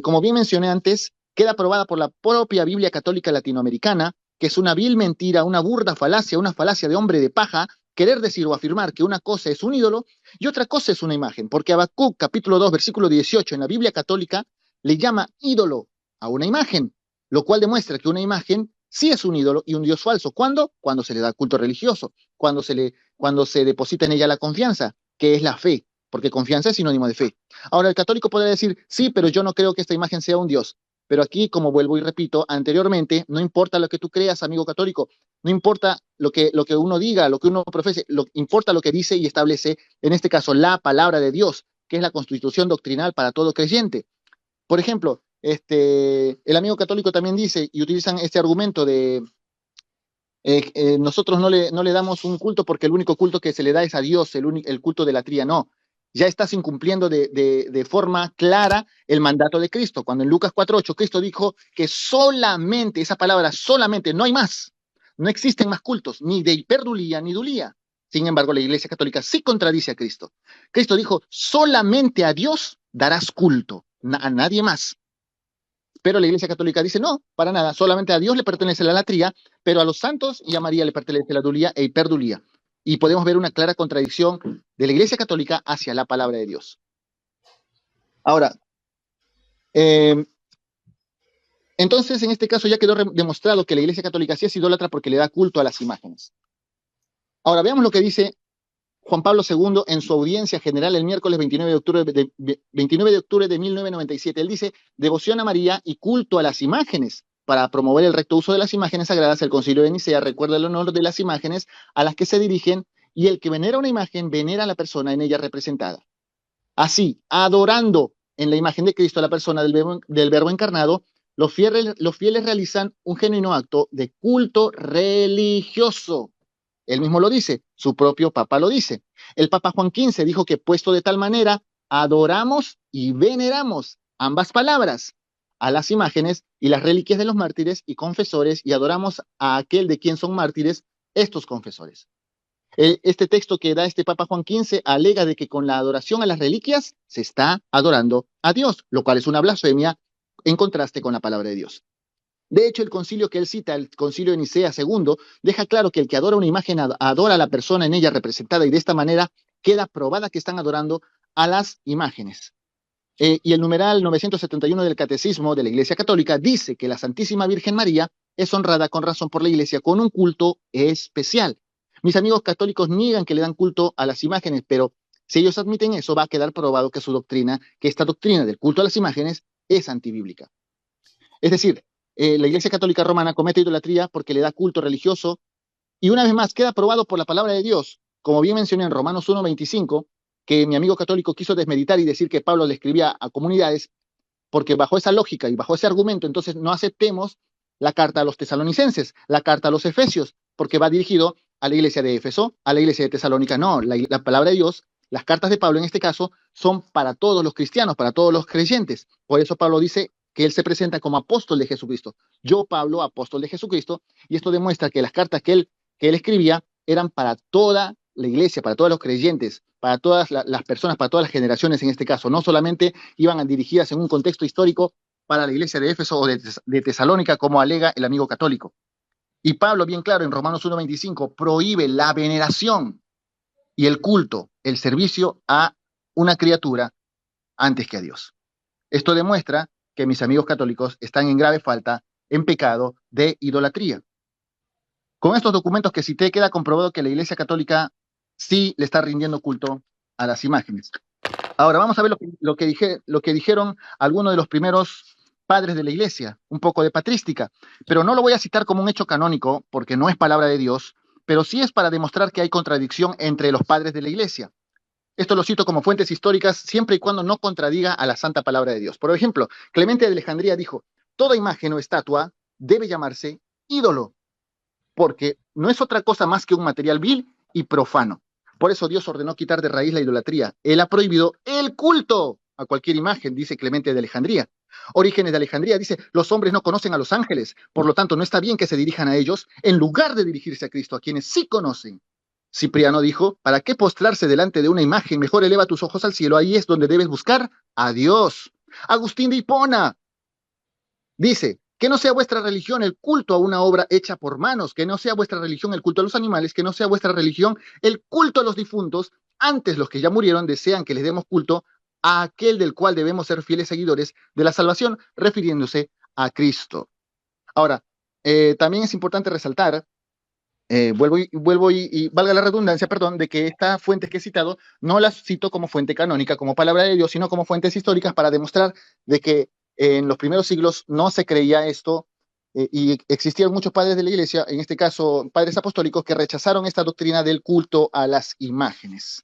como bien mencioné antes, queda aprobada por la propia Biblia Católica Latinoamericana, que es una vil mentira, una burda falacia, una falacia de hombre de paja, querer decir o afirmar que una cosa es un ídolo y otra cosa es una imagen, porque Habacuc, capítulo 2, versículo 18, en la Biblia Católica, le llama ídolo a una imagen, lo cual demuestra que una imagen sí es un ídolo y un dios falso. ¿Cuándo? Cuando se le da culto religioso, cuando se deposita en ella la confianza, que es la fe, porque confianza es sinónimo de fe. Ahora, el católico podría decir, sí, pero yo no creo que esta imagen sea un dios. Pero aquí, como vuelvo y repito anteriormente, no importa lo que tú creas, amigo católico, no importa lo que uno diga, lo que uno profese, importa lo que dice y establece, en este caso, la palabra de Dios, que es la constitución doctrinal para todo creyente. Por ejemplo, el amigo católico también dice, y utilizan este argumento de nosotros no le damos un culto porque el único culto que se le da es a Dios, el culto de la tría. No, ya estás incumpliendo de forma clara el mandato de Cristo. Cuando en Lucas 4:8 Cristo dijo que solamente, esa palabra solamente, no hay más, no existen más cultos, ni de hiperdulía ni dulía. Sin embargo, la Iglesia Católica sí contradice a Cristo. Cristo dijo, solamente a Dios darás culto, a nadie más. Pero la Iglesia Católica dice, no, para nada, solamente a Dios le pertenece la latría, pero a los santos y a María le pertenece la dulía e hiperdulía. Y podemos ver una clara contradicción de la Iglesia Católica hacia la palabra de Dios. Ahora, entonces en este caso ya quedó demostrado que la Iglesia Católica sí es idólatra porque le da culto a las imágenes. Ahora veamos lo que dice Juan Pablo II en su audiencia general el miércoles 29 de octubre de 1997. Él dice, devoción a María y culto a las imágenes. Para promover el recto uso de las imágenes sagradas, el Concilio de Nicea recuerda el honor de las imágenes a las que se dirigen, y el que venera una imagen venera a la persona en ella representada. Así, adorando en la imagen de Cristo a la persona del Verbo encarnado, los fieles realizan un genuino acto de culto religioso. Él mismo lo dice, su propio Papa lo dice. El Papa Juan XV dijo que puesto de tal manera, adoramos y veneramos, ambas palabras, a las imágenes y las reliquias de los mártires y confesores, y adoramos a aquel de quien son mártires estos confesores. Este texto que da este Papa Juan XV alega de que con la adoración a las reliquias se está adorando a Dios, lo cual es una blasfemia en contraste con la palabra de Dios. De hecho, el concilio que él cita, el concilio de Nicea II, deja claro que el que adora una imagen adora a la persona en ella representada, y de esta manera queda probada que están adorando a las imágenes. Y el numeral 971 del Catecismo de la Iglesia Católica dice que la Santísima Virgen María es honrada con razón por la Iglesia con un culto especial. Mis amigos católicos niegan que le dan culto a las imágenes, pero si ellos admiten eso, va a quedar probado que esta doctrina del culto a las imágenes es antibíblica. Es decir, la Iglesia Católica Romana comete idolatría porque le da culto religioso, y una vez más queda probado por la palabra de Dios, como bien mencioné en Romanos 1:25, que mi amigo católico quiso desmeditar y decir que Pablo le escribía a comunidades, porque bajo esa lógica y bajo ese argumento, entonces no aceptemos la carta a los tesalonicenses, la carta a los efesios, porque va dirigido a la iglesia de Éfeso, a la iglesia de Tesalónica. No, la palabra de Dios, las cartas de Pablo en este caso, son para todos los cristianos, para todos los creyentes. Por eso Pablo dice que él se presenta como apóstol de Jesucristo. Yo, Pablo, apóstol de Jesucristo, y esto demuestra que las cartas que él escribía eran para toda la iglesia, para todos los creyentes, para todas las personas, para todas las generaciones en este caso. No solamente iban dirigidas en un contexto histórico para la iglesia de Éfeso o de Tesalónica, como alega el amigo católico. Y Pablo, bien claro, en Romanos 1:25, prohíbe la veneración y el culto, el servicio a una criatura antes que a Dios. Esto demuestra que mis amigos católicos están en grave falta, en pecado de idolatría. Con estos documentos que cité, queda comprobado que la Iglesia Católica sí le está rindiendo culto a las imágenes. Ahora vamos a ver lo que dijeron algunos de los primeros padres de la Iglesia, un poco de patrística, pero no lo voy a citar como un hecho canónico, porque no es palabra de Dios, pero sí es para demostrar que hay contradicción entre los padres de la Iglesia. Esto lo cito como fuentes históricas siempre y cuando no contradiga a la santa palabra de Dios. Por ejemplo, Clemente de Alejandría dijo, toda imagen o estatua debe llamarse ídolo, porque no es otra cosa más que un material vil y profano. Por eso Dios ordenó quitar de raíz la idolatría. Él ha prohibido el culto a cualquier imagen, dice Clemente de Alejandría. Orígenes de Alejandría dice, los hombres no conocen a los ángeles, por lo tanto no está bien que se dirijan a ellos en lugar de dirigirse a Cristo, a quienes sí conocen. Cipriano dijo, ¿para qué postrarse delante de una imagen? Mejor eleva tus ojos al cielo, ahí es donde debes buscar a Dios. Agustín de Hipona dice, que no sea vuestra religión el culto a una obra hecha por manos, que no sea vuestra religión el culto a los animales, que no sea vuestra religión el culto a los difuntos. Antes los que ya murieron desean que les demos culto a aquel del cual debemos ser fieles seguidores de la salvación, refiriéndose a Cristo. Ahora, también es importante resaltar, vuelvo y valga la redundancia, perdón, de que estas fuentes que he citado no las cito como fuente canónica, como palabra de Dios, sino como fuentes históricas para demostrar de que en los primeros siglos no se creía esto y existían muchos padres de la iglesia, en este caso padres apostólicos, que rechazaron esta doctrina del culto a las imágenes.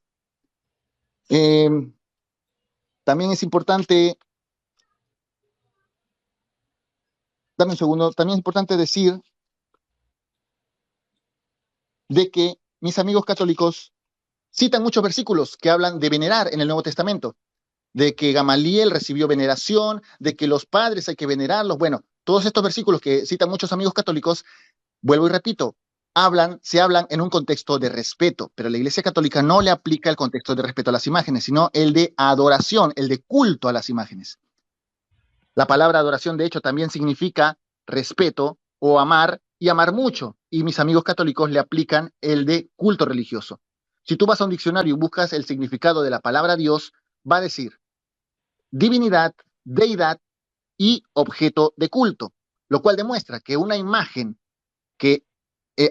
También es importante, dame un segundo, también es importante decir de que mis amigos católicos citan muchos versículos que hablan de venerar en el Nuevo Testamento, de que Gamaliel recibió veneración, de que los padres hay que venerarlos. Bueno, todos estos versículos que citan muchos amigos católicos, vuelvo y repito, se hablan en un contexto de respeto, pero la Iglesia Católica no le aplica el contexto de respeto a las imágenes, sino el de adoración, el de culto a las imágenes. La palabra adoración, de hecho, también significa respeto o amar y amar mucho. Y mis amigos católicos le aplican el de culto religioso. Si tú vas a un diccionario y buscas el significado de la palabra Dios, va a decir divinidad, deidad y objeto de culto, lo cual demuestra que una imagen que,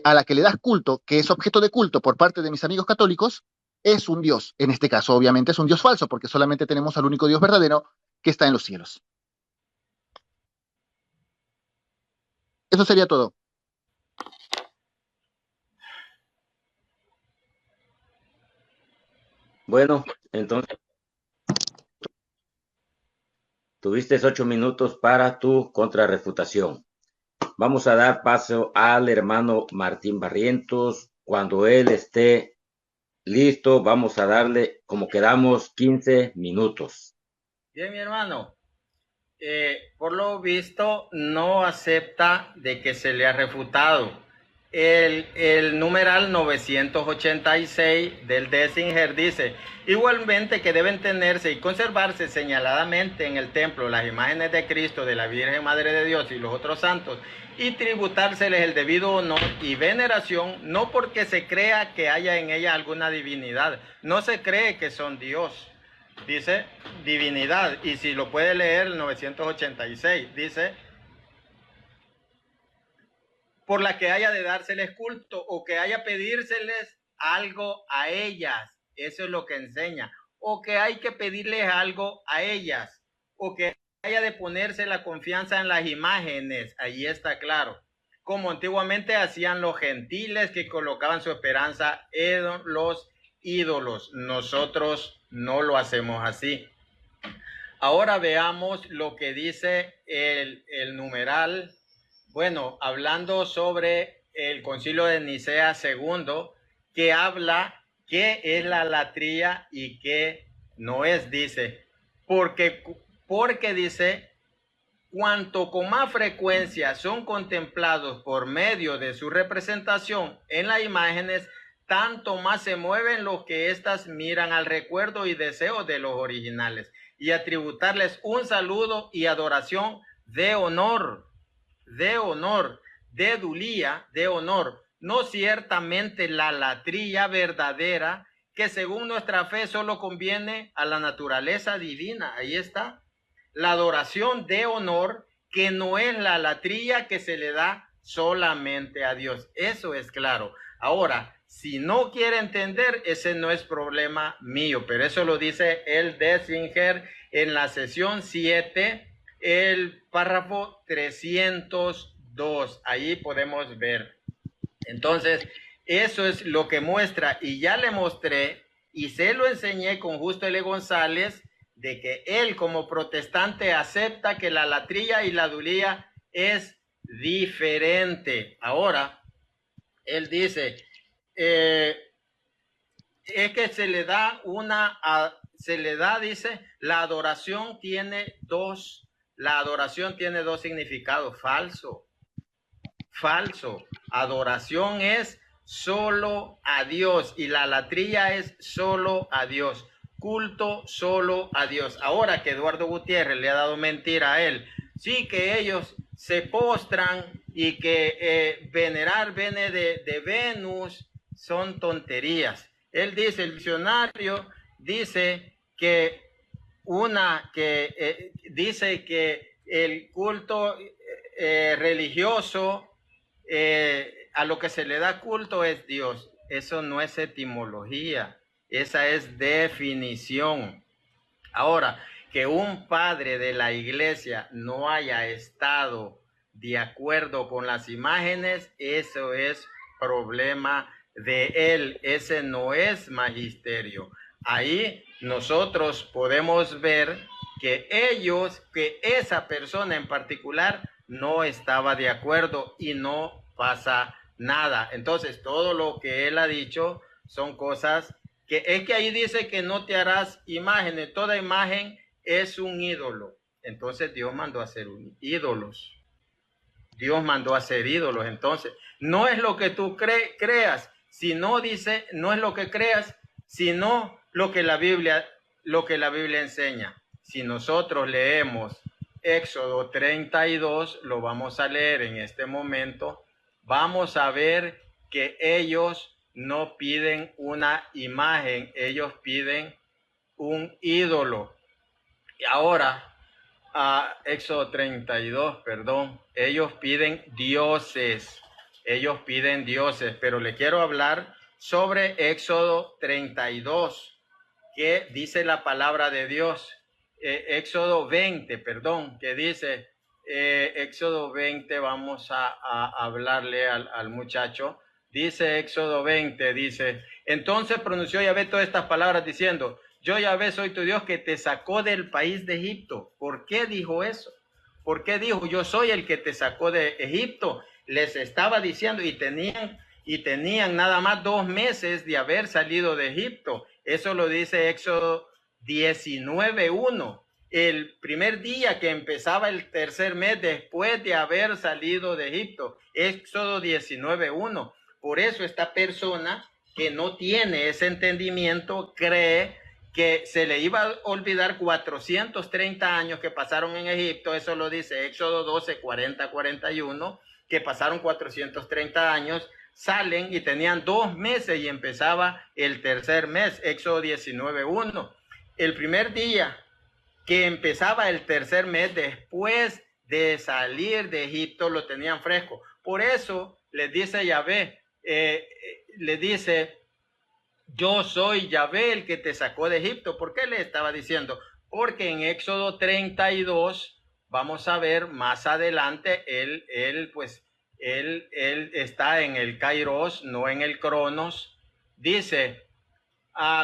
a la que le das culto, que es objeto de culto por parte de mis amigos católicos, es un Dios. En este caso, obviamente, es un Dios falso, porque solamente tenemos al único Dios verdadero que está en los cielos. Eso sería todo. Bueno, entonces tuviste 8 minutos para tu contrarrefutación. Vamos a dar paso al hermano Martín Barrientos. Cuando él esté listo, vamos a darle, como quedamos, 15 minutos. Bien, mi hermano. Por lo visto, no acepta de que se le ha refutado. El numeral 986 del Dessinger dice, igualmente que deben tenerse y conservarse señaladamente en el templo las imágenes de Cristo, de la Virgen Madre de Dios y los otros santos, y tributárseles el debido honor y veneración, no porque se crea que haya en ellas alguna divinidad, no se cree que son Dios. Dice divinidad, y si lo puede leer el 986, dice por la que haya de dárseles culto o que haya pedírseles algo a ellas, eso es lo que enseña, o que hay que pedirles algo a ellas, o que haya de ponerse la confianza en las imágenes, ahí está claro, como antiguamente hacían los gentiles que colocaban su esperanza en los ídolos. Nosotros no lo hacemos así. Ahora veamos lo que dice el numeral. Bueno, hablando sobre el concilio de Nicea II, que habla qué es la latría y qué no es, dice. Porque dice, cuanto con más frecuencia son contemplados por medio de su representación en las imágenes, tanto más se mueven los que éstas miran al recuerdo y deseo de los originales, y a tributarles un saludo y adoración de honor, de dulía, de honor, no ciertamente la latría verdadera, que según nuestra fe solo conviene a la naturaleza divina. Ahí está. La adoración de honor, que no es la latría que se le da solamente a Dios. Eso es claro. Ahora, si no quiere entender, ese no es problema mío, pero eso lo dice el Dessinger en la sesión 7, el párrafo 302. Ahí podemos ver. Entonces, eso es lo que muestra, y ya le mostré y se lo enseñé con Justo L. González, de que él como protestante acepta que la latría y la dulía es diferente. Ahora, él dice, es que se le da, dice, la adoración tiene dos significados. Falso. Adoración es solo a Dios y la latría es solo a Dios. Culto solo a Dios. Ahora que Eduardo Gutiérrez le ha dado mentira a él, sí, que ellos se postran y que venerar viene de Venus, son tonterías. Él dice, el diccionario dice que dice que el culto religioso, a lo que se le da culto es Dios. Eso no es etimología, esa es definición. Ahora, que un padre de la iglesia no haya estado de acuerdo con las imágenes, eso es problema de él, ese no es magisterio. Ahí nosotros podemos ver que esa persona en particular no estaba de acuerdo y no pasa nada. Entonces, todo lo que él ha dicho son cosas que es que ahí dice que no te harás imágenes, toda imagen es un ídolo. Entonces Dios mandó a hacer ídolos. Dios mandó a hacer ídolos. Entonces, no es lo que tú creas, sino dice, no es lo que creas, sino lo que la Biblia enseña. Si nosotros leemos Éxodo 32, lo vamos a leer en este momento, vamos a ver que ellos no piden una imagen, ellos piden un ídolo. Y ahora, Éxodo 32, perdón, ellos piden dioses, pero le quiero hablar sobre Éxodo 32, que dice la palabra de Dios. Éxodo 20, perdón, que dice, Éxodo 20, vamos a hablarle al muchacho. Dice Éxodo 20, dice, entonces pronunció Yahvé todas estas palabras diciendo, yo Yahvé soy tu Dios que te sacó del país de Egipto. ¿Por qué dijo eso? ¿Por qué dijo, yo soy el que te sacó de Egipto? Les estaba diciendo y tenían nada más 2 meses de haber salido de Egipto. Eso lo dice Éxodo 19:1. El primer día que empezaba el tercer mes después de haber salido de Egipto. Éxodo 19:1. Por eso esta persona que no tiene ese entendimiento cree que se le iba a olvidar 430 años que pasaron en Egipto. Eso lo dice Éxodo 12, 40, 41, que pasaron 430 años, salen y tenían 2 meses y empezaba el tercer mes, Éxodo 19:1. El primer día que empezaba el tercer mes después de salir de Egipto lo tenían fresco. Por eso les dice Yahvé, le dice, yo soy Yahvé el que te sacó de Egipto. ¿Por qué le estaba diciendo? Porque en Éxodo 32, vamos a ver más adelante, él está en el Kairos, no en el Cronos. Dice,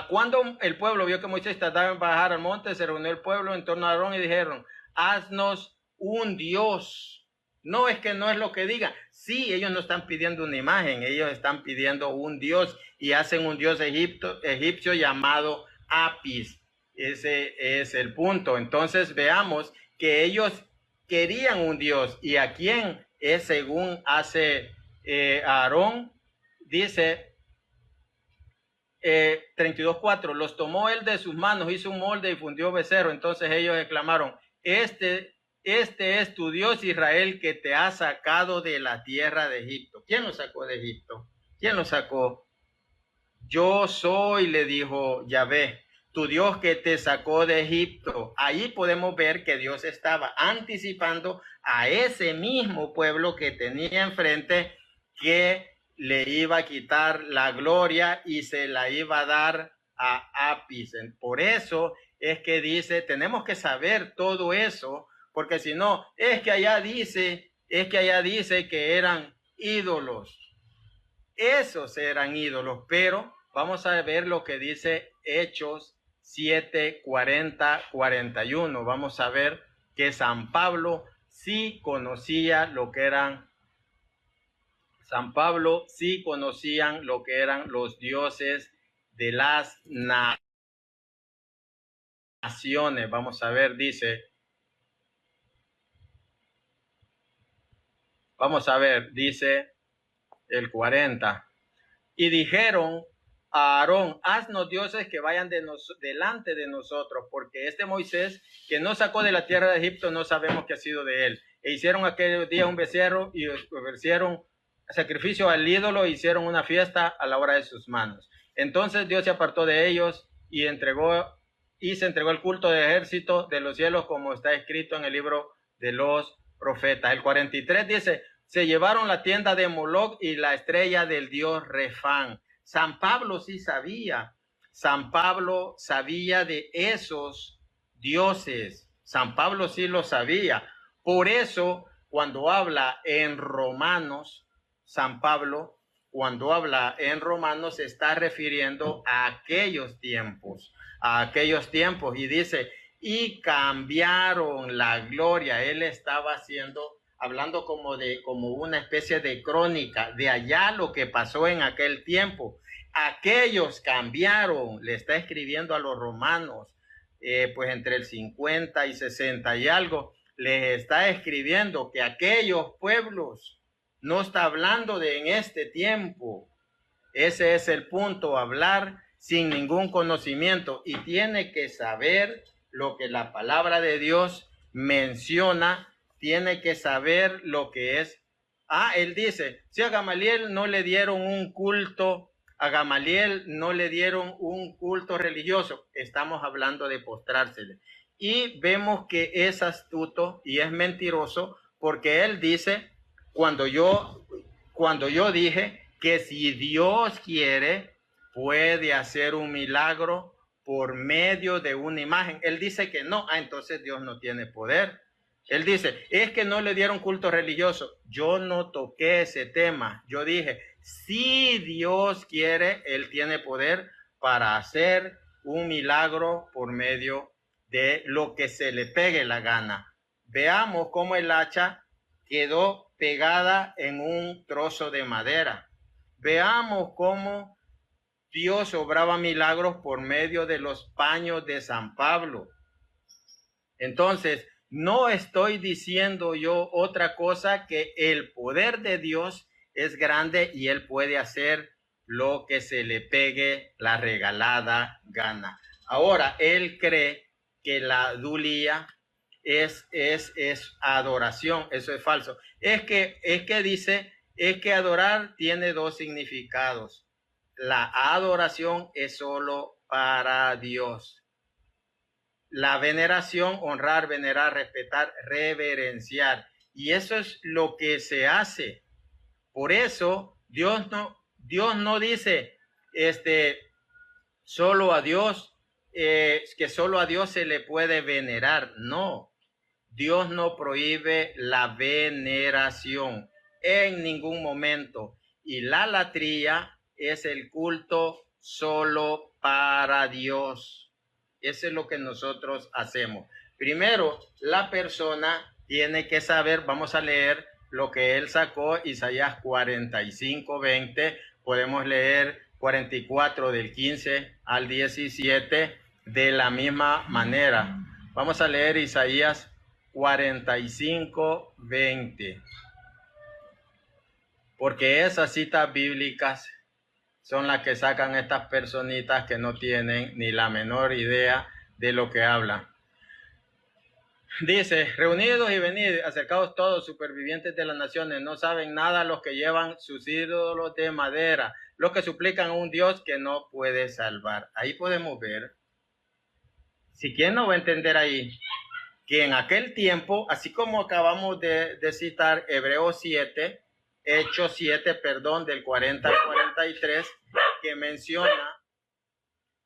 cuando el pueblo vio que Moisés trataba de bajar al monte, se reunió el pueblo en torno a Aarón y dijeron, haznos un Dios. No es que no es lo que digan. Sí, ellos no están pidiendo una imagen, ellos están pidiendo un Dios y hacen un Dios egipcio llamado Apis. Ese es el punto. Entonces veamos que ellos querían un Dios. ¿Y a quién es según hace Aarón? Dice 32:4, los tomó él de sus manos, hizo un molde y fundió becerro. Entonces ellos exclamaron, este es tu Dios Israel que te ha sacado de la tierra de Egipto. ¿Quién lo sacó de Egipto? ¿Quién lo sacó? Yo soy, le dijo Yahvé, tu Dios que te sacó de Egipto. Ahí podemos ver que Dios estaba anticipando a ese mismo pueblo que tenía enfrente, que le iba a quitar la gloria y se la iba a dar a Apis. Por eso es que dice, tenemos que saber todo eso, porque si no, es que allá dice que eran ídolos. Esos eran ídolos, pero vamos a ver lo que dice Hechos 7, 40, 41. Vamos a ver que San Pablo sí conocía lo que eran los dioses de las naciones. Vamos a ver, dice el 40. Y dijeron a Aarón, haznos dioses que vayan delante de nosotros, porque este Moisés que nos sacó de la tierra de Egipto no sabemos qué ha sido de él. E hicieron aquel día un becerro y ofrecieron sacrificio al ídolo e hicieron una fiesta a la hora de sus manos. Entonces Dios se apartó de ellos y se entregó el culto de ejército de los cielos, como está escrito en el libro de los profetas. El 43 dice, se llevaron la tienda de Moloc y la estrella del dios Refán. San Pablo sí sabía. San Pablo sabía de esos dioses. San Pablo sí lo sabía. Por eso, cuando habla en Romanos, San Pablo, cuando habla en Romanos, se está refiriendo a aquellos tiempos, y dice, y cambiaron la gloria. Él estaba hablando como una especie de crónica de allá lo que pasó en aquel tiempo. Aquellos cambiaron, le está escribiendo a los romanos, pues entre el 50 y 60 y algo, les está escribiendo que aquellos pueblos, no está hablando de en este tiempo. Ese es el punto, hablar sin ningún conocimiento, y tiene que saber lo que la palabra de Dios menciona, tiene que saber lo que es. Él dice, si a Gamaliel no le dieron un culto, a Gamaliel no le dieron un culto religioso, estamos hablando de postrársele. Y vemos que es astuto y es mentiroso, porque él dice, cuando yo dije que si Dios quiere, puede hacer un milagro por medio de una imagen. Él dice que no, entonces Dios no tiene poder. Él dice, es que no le dieron culto religioso. Yo no toqué ese tema. Yo dije, si Dios quiere, Él tiene poder para hacer un milagro por medio de lo que se le pegue la gana. Veamos cómo el hacha quedó pegada en un trozo de madera. Veamos cómo Dios obraba milagros por medio de los paños de San Pablo. Entonces, no estoy diciendo yo otra cosa que el poder de Dios es grande y Él puede hacer lo que se le pegue la regalada gana. Ahora, Él cree que la dulía es adoración. Eso es falso. Es que adorar tiene dos significados. La adoración es solo para Dios. La veneración, honrar, venerar, respetar, reverenciar. Y eso es lo que se hace. Por eso Dios no dice solo a Dios, que solo a Dios se le puede venerar. No, Dios no prohíbe la veneración en ningún momento. Y la latría es el culto solo para Dios. Eso es lo que nosotros hacemos. Primero, la persona tiene que saber, vamos a leer lo que él sacó, Isaías 45:20, podemos leer 44 del 15 al 17 de la misma manera. Vamos a leer Isaías 45:20, porque esas citas bíblicas son las que sacan estas personitas que no tienen ni la menor idea de lo que hablan. Dice, reunidos y venid, acercaos todos, supervivientes de las naciones, no saben nada los que llevan sus ídolos de madera, los que suplican a un Dios que no puede salvar. Ahí podemos ver, si quién no va a entender ahí, que en aquel tiempo, así como acabamos de citar Hebreos 7, Hechos 7, del 40 al 43,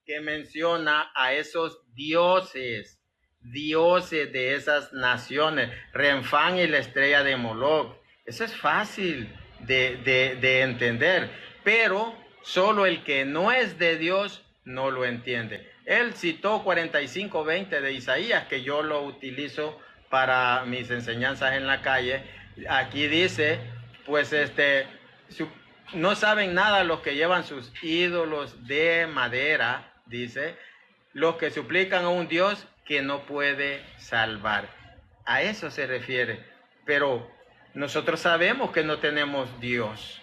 que menciona a esos dioses de esas naciones, Renfán y la estrella de Moloc. Eso es fácil de entender, pero solo el que no es de Dios no lo entiende. Él citó 45:20 de Isaías, que yo lo utilizo para mis enseñanzas en la calle. Aquí dice, pues no saben nada los que llevan sus ídolos de madera, dice, los que suplican a un Dios que no puede salvar. A eso se refiere. Pero nosotros sabemos que no tenemos Dios,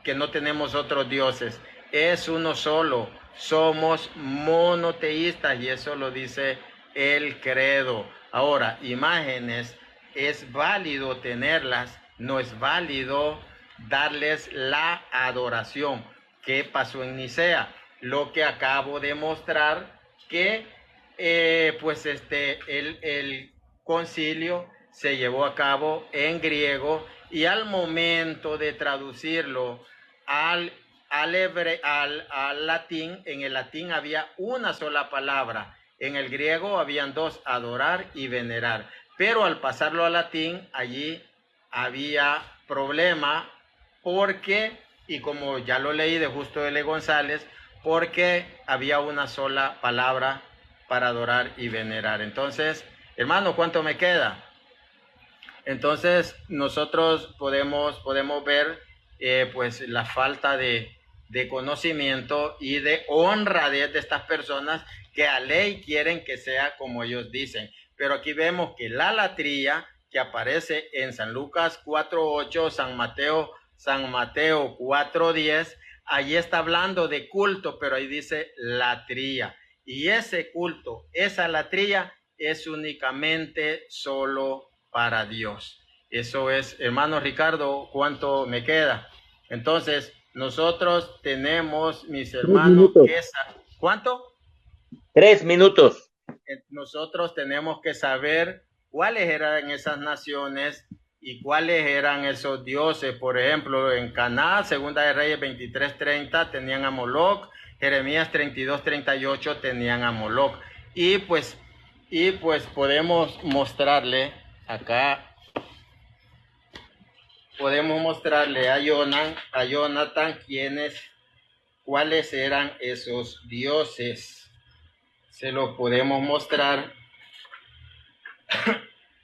que no tenemos otros dioses. Es uno solo. Somos monoteístas y eso lo dice el credo. Ahora, imágenes, es válido tenerlas, no es válido darles la adoración. ¿Qué pasó en Nicea? Lo que acabo de mostrar, que el concilio se llevó a cabo en griego, y al momento de traducirlo al latín, en el latín había una sola palabra, en el griego habían dos, adorar y venerar, pero al pasarlo al latín, allí había problema, porque, y como ya lo leí de Justo L. González, porque había una sola palabra para adorar y venerar. Entonces, hermano, ¿cuánto me queda? Entonces, nosotros podemos ver pues la falta de conocimiento y de honradez de estas personas que a ley quieren que sea como ellos dicen. Pero aquí vemos que la latría que aparece en San Lucas 4:8, San Mateo 4:10, allí está hablando de culto, pero ahí dice latría. Y ese culto, esa latría, es únicamente solo para Dios. Eso es, hermano Ricardo, ¿cuánto me queda? Entonces, nosotros tenemos, mis hermanos, ¿cuánto? 3 minutos. Nosotros tenemos que saber cuáles eran esas naciones y cuáles eran esos dioses. Por ejemplo, en Caná, Segunda de Reyes 23:30, tenían a Moloc. Jeremías 32:38 tenían a Moloc. Y pues podemos mostrarle acá, podemos mostrarle a Jonathan cuáles eran esos dioses. Se lo podemos mostrar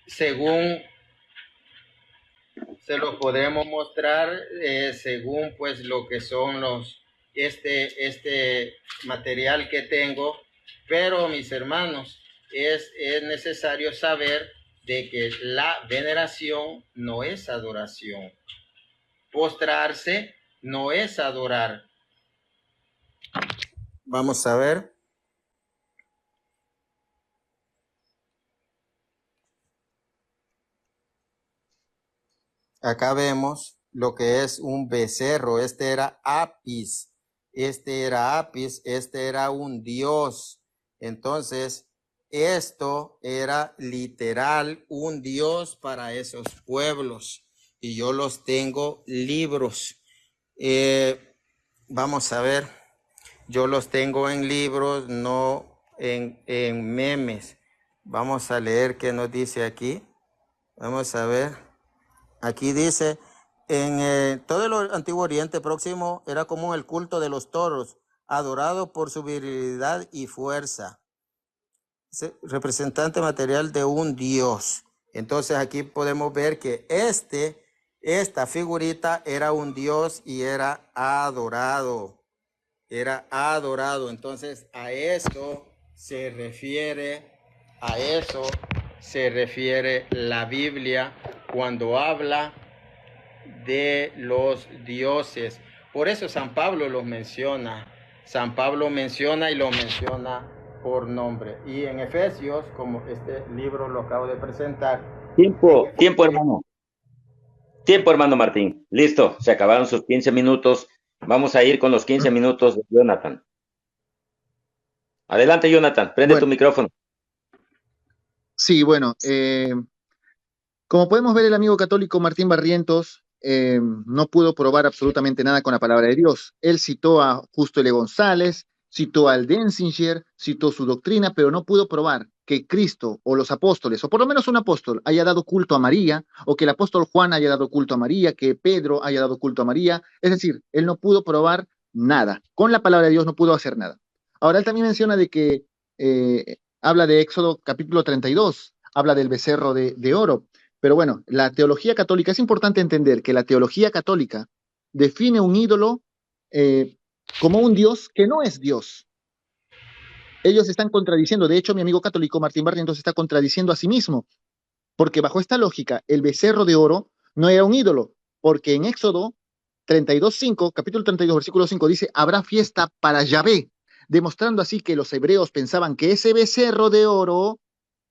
según pues lo que son este material que tengo. Pero, mis hermanos, es necesario saber de que la veneración no es adoración. Postrarse no es adorar. Vamos a ver. Acá vemos lo que es un becerro. Este era Apis. Este era un dios. Entonces, esto era literal un dios para esos pueblos. Y yo los tengo libros. Vamos a ver. Yo los tengo en libros, no en memes. Vamos a leer qué nos dice aquí. Vamos a ver. Aquí dice, en todo el Antiguo Oriente Próximo era común el culto de los toros, adorado por su virilidad y fuerza. Representante material de un dios. Entonces aquí podemos ver que esta figurita era un dios y era adorado. Era adorado. Entonces a eso se refiere la Biblia cuando habla de los dioses. Por eso San Pablo los menciona. San Pablo menciona y lo menciona por nombre. Y en Efesios, como este libro lo acabo de presentar. Tiempo, hermano. Tiempo, hermano Martín. Listo, se acabaron sus 15 minutos. Vamos a ir con los 15 minutos de Jonathan. Adelante, Jonathan, prende tu micrófono. Sí, bueno, como podemos ver, el amigo católico Martín Barrientos no pudo probar absolutamente nada con la palabra de Dios. Él citó a Justo L. González, citó al Denzinger, citó su doctrina, pero no pudo probar que Cristo o los apóstoles, o por lo menos un apóstol, haya dado culto a María, o que el apóstol Juan haya dado culto a María, que Pedro haya dado culto a María. Es decir, él no pudo probar nada. Con la palabra de Dios no pudo hacer nada. Ahora, él también menciona de que habla de Éxodo capítulo 32, habla del becerro de oro. Pero bueno, la teología católica, es importante entender que la teología católica define un ídolo como un Dios que no es Dios. Ellos están contradiciendo, de hecho mi amigo católico Martín Barrientos está contradiciendo a sí mismo, porque bajo esta lógica el becerro de oro no era un ídolo, porque en Éxodo 32:5, capítulo 32, versículo 5 dice, habrá fiesta para Yahvé, demostrando así que los hebreos pensaban que ese becerro de oro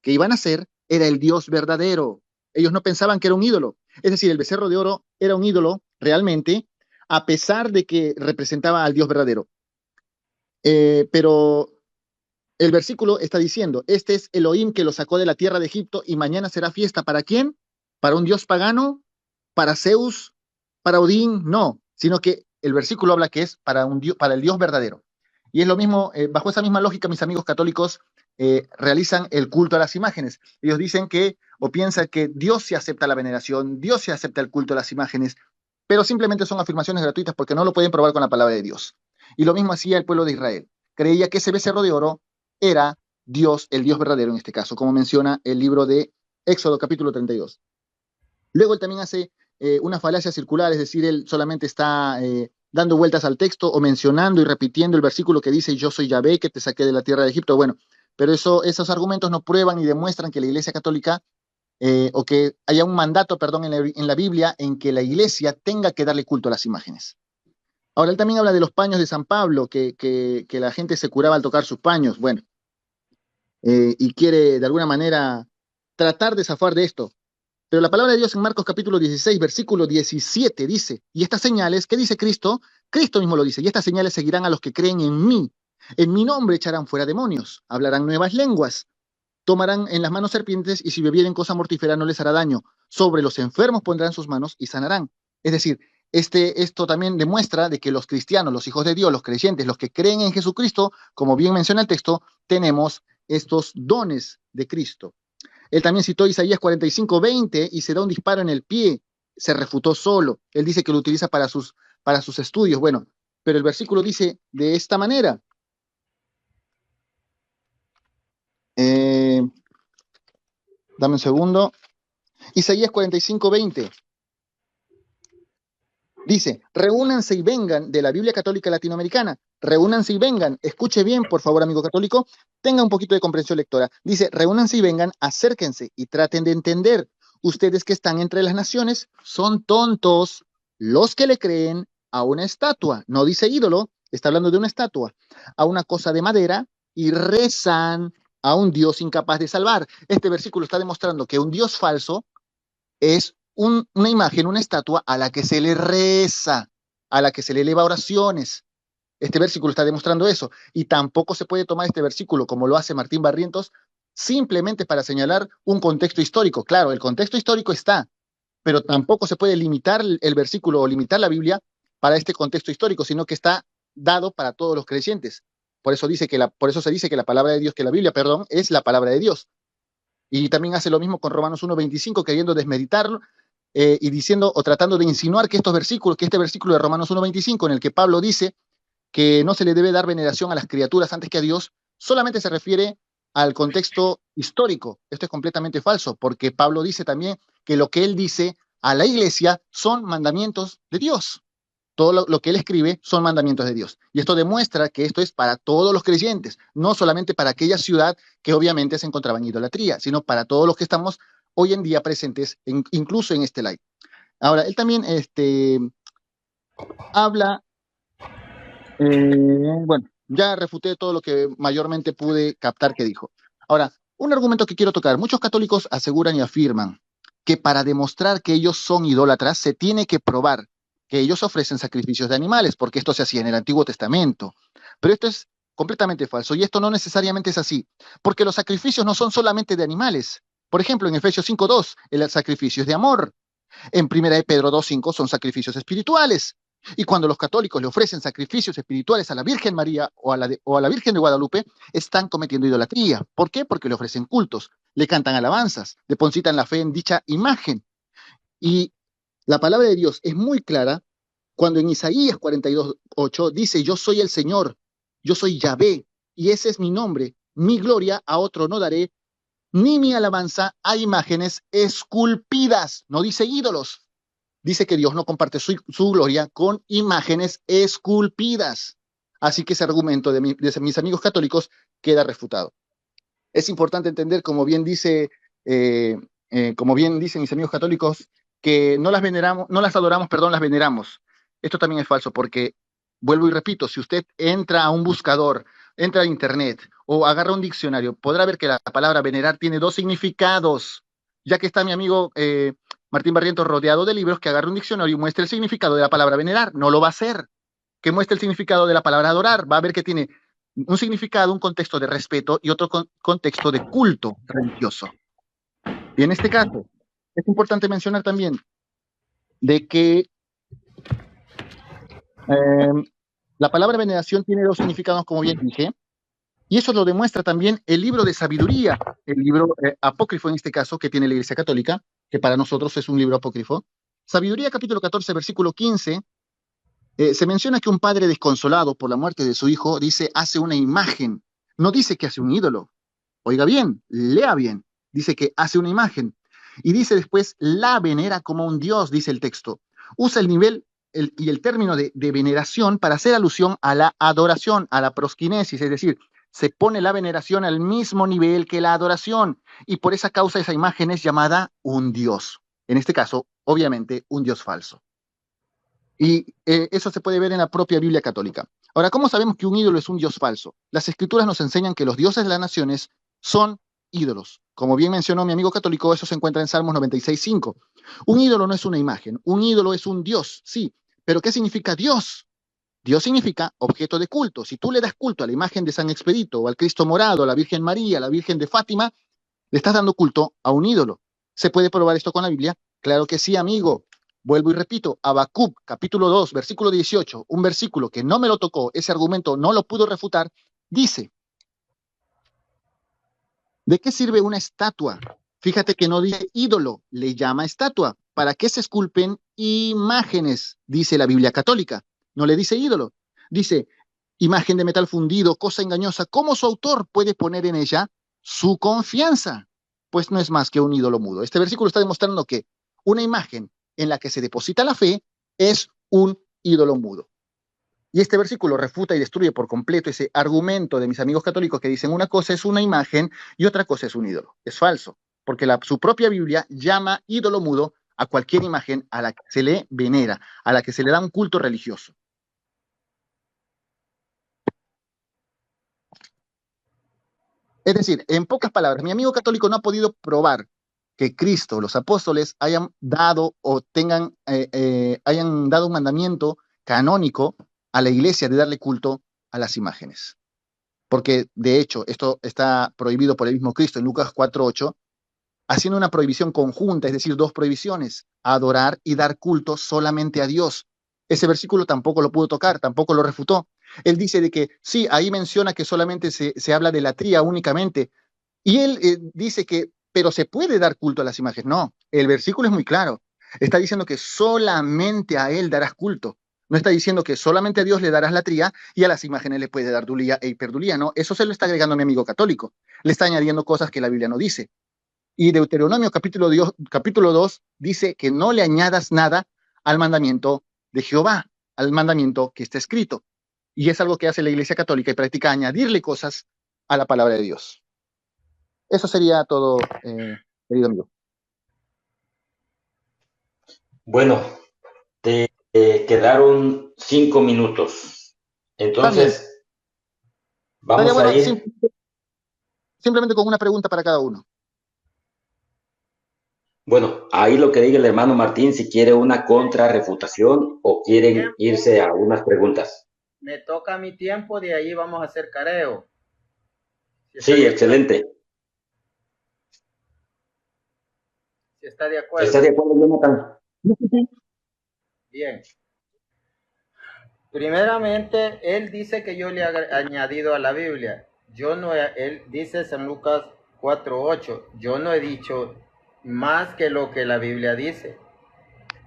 que iban a hacer era el Dios verdadero. Ellos no pensaban que era un ídolo. Es decir, el becerro de oro era un ídolo realmente, a pesar de que representaba al Dios verdadero. Pero El versículo está diciendo, este es Elohim que lo sacó de la tierra de Egipto y mañana será fiesta. ¿Para quién? ¿Para un dios pagano? ¿Para Zeus? ¿Para Odín? No, sino que el versículo habla que es para, para el Dios verdadero. Y es lo mismo, bajo esa misma lógica, mis amigos católicos realizan el culto a las imágenes. Ellos dicen que, o piensan que Dios se acepta la veneración, Dios se acepta el culto a las imágenes, pero simplemente son afirmaciones gratuitas porque no lo pueden probar con la palabra de Dios. Y lo mismo hacía el pueblo de Israel. Creía que ese becerro de oro era Dios, el Dios verdadero en este caso, como menciona el libro de Éxodo capítulo 32. Luego él también hace una falacia circular, es decir, él solamente está dando vueltas al texto o mencionando y repitiendo el versículo que dice yo soy Yahvé que te saqué de la tierra de Egipto. Bueno, pero esos argumentos no prueban ni demuestran que la Iglesia Católica o que haya un mandato, perdón, en la Biblia en que la Iglesia tenga que darle culto a las imágenes. Ahora, él también habla de los paños de San Pablo, que la gente se curaba al tocar sus paños. Bueno, y quiere de alguna manera tratar de zafar de esto. Pero la palabra de Dios en Marcos capítulo 16, versículo 17 dice, y estas señales, ¿qué dice Cristo? Cristo mismo lo dice, y estas señales seguirán a los que creen en mí. En mi nombre echarán fuera demonios, hablarán nuevas lenguas, tomarán en las manos serpientes y si bebieren cosa mortífera no les hará daño. Sobre los enfermos pondrán sus manos y sanarán. Es decir, esto también demuestra de que los cristianos, los hijos de Dios, los creyentes, los que creen en Jesucristo, como bien menciona el texto, tenemos estos dones de Cristo. Él también citó Isaías 45:20 y se da un disparo en el pie, se refutó solo. Él dice que lo utiliza para sus estudios. Bueno, pero el versículo dice de esta manera. Dame un segundo. Isaías 45:20. Dice, reúnanse y vengan de la Biblia Católica Latinoamericana. Reúnanse y vengan. Escuche bien, por favor, amigo católico. Tenga un poquito de comprensión lectora. Dice, reúnanse y vengan, acérquense y traten de entender. Ustedes que están entre las naciones son tontos los que le creen a una estatua. No dice ídolo, está hablando de una estatua. A una cosa de madera y rezan a un Dios incapaz de salvar. Este versículo está demostrando que un Dios falso es una imagen, una estatua a la que se le reza, a la que se le eleva oraciones. Este versículo está demostrando eso. Y tampoco se puede tomar este versículo, como lo hace Martín Barrientos, simplemente para señalar un contexto histórico. Claro, el contexto histórico está, pero tampoco se puede limitar el versículo o limitar la Biblia para este contexto histórico, sino que está dado para todos los creyentes. Por eso se dice que la palabra de Dios, que la Biblia, perdón, es la palabra de Dios. Y también hace lo mismo con Romanos 1:25, queriendo desmeditarlo y diciendo o tratando de insinuar que este versículo de Romanos 1:25, en el que Pablo dice que no se le debe dar veneración a las criaturas antes que a Dios, solamente se refiere al contexto histórico. Esto es completamente falso, porque Pablo dice también que lo que él dice a la iglesia son mandamientos de Dios. Todo lo que él escribe son mandamientos de Dios. Y esto demuestra que esto es para todos los creyentes, no solamente para aquella ciudad que obviamente se encontraba en idolatría, sino para todos los que estamos hoy en día presentes, incluso en este live. Ahora, él también habla, bueno, ya refuté todo lo que mayormente pude captar que dijo. Ahora, un argumento que quiero tocar. Muchos católicos aseguran y afirman que para demostrar que ellos son idólatras se tiene que probar que ellos ofrecen sacrificios de animales, porque esto se hacía en el Antiguo Testamento. Pero esto es completamente falso y esto no necesariamente es así, porque los sacrificios no son solamente de animales. Por ejemplo, en Efesios 5:2, el sacrificio es de amor. En 1 de Pedro 2:5 son sacrificios espirituales. Y cuando los católicos le ofrecen sacrificios espirituales a la Virgen María o a la Virgen de Guadalupe, están cometiendo idolatría. ¿Por qué? Porque le ofrecen cultos, le cantan alabanzas, depositan la fe en dicha imagen. Y la palabra de Dios es muy clara cuando en Isaías 42:8 dice, yo soy el Señor, yo soy Yahvé, y ese es mi nombre, mi gloria a otro no daré, ni mi alabanza a imágenes esculpidas. No dice ídolos, dice que Dios no comparte su gloria con imágenes esculpidas. Así que ese argumento de mis amigos católicos queda refutado. Es importante entender, como bien dicen mis amigos católicos, que no las adoramos, perdón, las veneramos. Esto también es falso, porque, vuelvo y repito, si usted entra a un buscador, entra a internet o agarra un diccionario, podrá ver que la palabra venerar tiene dos significados, ya que está mi amigo Martín Barrientos rodeado de libros, que agarre un diccionario y muestre el significado de la palabra venerar. No lo va a hacer. Que muestre el significado de la palabra adorar. Va a ver que tiene un significado, un contexto de respeto y otro contexto de culto religioso. Y en este caso, es importante mencionar también de que la palabra veneración tiene dos significados, como bien dije, y eso lo demuestra también el libro de sabiduría, el libro apócrifo en este caso, que tiene la Iglesia Católica, que para nosotros es un libro apócrifo. Sabiduría capítulo 14, versículo 15, se menciona que un padre desconsolado por la muerte de su hijo dice, hace una imagen, no dice que hace un ídolo. Oiga bien, lea bien, dice que hace una imagen. Y dice después, la venera como un dios, dice el texto. Usa el nivel y el término de veneración para hacer alusión a la adoración, a la prosquinesis, es decir, se pone la veneración al mismo nivel que la adoración, y por esa causa esa imagen es llamada un dios. En este caso, obviamente, un dios falso. Y eso se puede ver en la propia Biblia católica. Ahora, ¿cómo sabemos que un ídolo es un dios falso? Las escrituras nos enseñan que los dioses de las naciones son ídolos. Como bien mencionó mi amigo católico, eso se encuentra en Salmos 96:5. Un ídolo no es una imagen, un ídolo es un dios, sí. Pero ¿qué significa Dios? Dios significa objeto de culto. Si tú le das culto a la imagen de San Expedito, o al Cristo morado, a la Virgen María, a la Virgen de Fátima, le estás dando culto a un ídolo. ¿Se puede probar esto con la Biblia? Claro que sí, amigo. Vuelvo y repito, Habacuc, capítulo 2, versículo 18, un versículo que no me lo tocó, ese argumento no lo pudo refutar, dice, ¿de qué sirve una estatua? Fíjate que no dice ídolo, le llama estatua. ¿Para qué se esculpen imágenes? Dice la Biblia católica. No le dice ídolo. Dice, imagen de metal fundido, cosa engañosa. ¿Cómo su autor puede poner en ella su confianza? Pues no es más que un ídolo mudo. Este versículo está demostrando que una imagen en la que se deposita la fe es un ídolo mudo. Y este versículo refuta y destruye por completo ese argumento de mis amigos católicos que dicen una cosa es una imagen y otra cosa es un ídolo. Es falso, porque su propia Biblia llama ídolo mudo a cualquier imagen a la que se le venera, a la que se le da un culto religioso. Es decir, en pocas palabras, mi amigo católico no ha podido probar que Cristo, los apóstoles, hayan dado o hayan dado un mandamiento canónico a la iglesia de darle culto a las imágenes. Porque de hecho esto está prohibido por el mismo Cristo en Lucas 4:8, haciendo una prohibición conjunta, es decir, dos prohibiciones, adorar y dar culto solamente a Dios. Ese versículo tampoco lo pudo tocar, tampoco lo refutó. Él dice de que sí, ahí menciona que solamente se habla de la tría únicamente, y él dice que, pero se puede dar culto a las imágenes. No, el versículo es muy claro. Está diciendo que solamente a él darás culto. No está diciendo que solamente a Dios le darás la tría y a las imágenes le puede dar dulía e hiperdulía. No, eso se lo está agregando a mi amigo católico. Le está añadiendo cosas que la Biblia no dice. Y Deuteronomio capítulo 2 dice que no le añadas nada al mandamiento de Jehová, al mandamiento que está escrito. Y es algo que hace la Iglesia Católica y practica añadirle cosas a la palabra de Dios. Eso sería todo, querido amigo. Bueno, te quedaron 5 minutos. Entonces, Estaría vamos a bueno ir. simplemente con una pregunta para cada uno. Bueno, ahí lo que diga el hermano Martín, si quiere una contrarrefutación o quieren irse a unas preguntas. Me toca mi tiempo, de ahí vamos a hacer careo. Sí, excelente. Si está de acuerdo. ¿Está de acuerdo, Jonathan? Bien. Primeramente, él dice que yo le he añadido a la Biblia. Yo no, él dice en Lucas 4:8, yo no he dicho más que lo que la Biblia dice.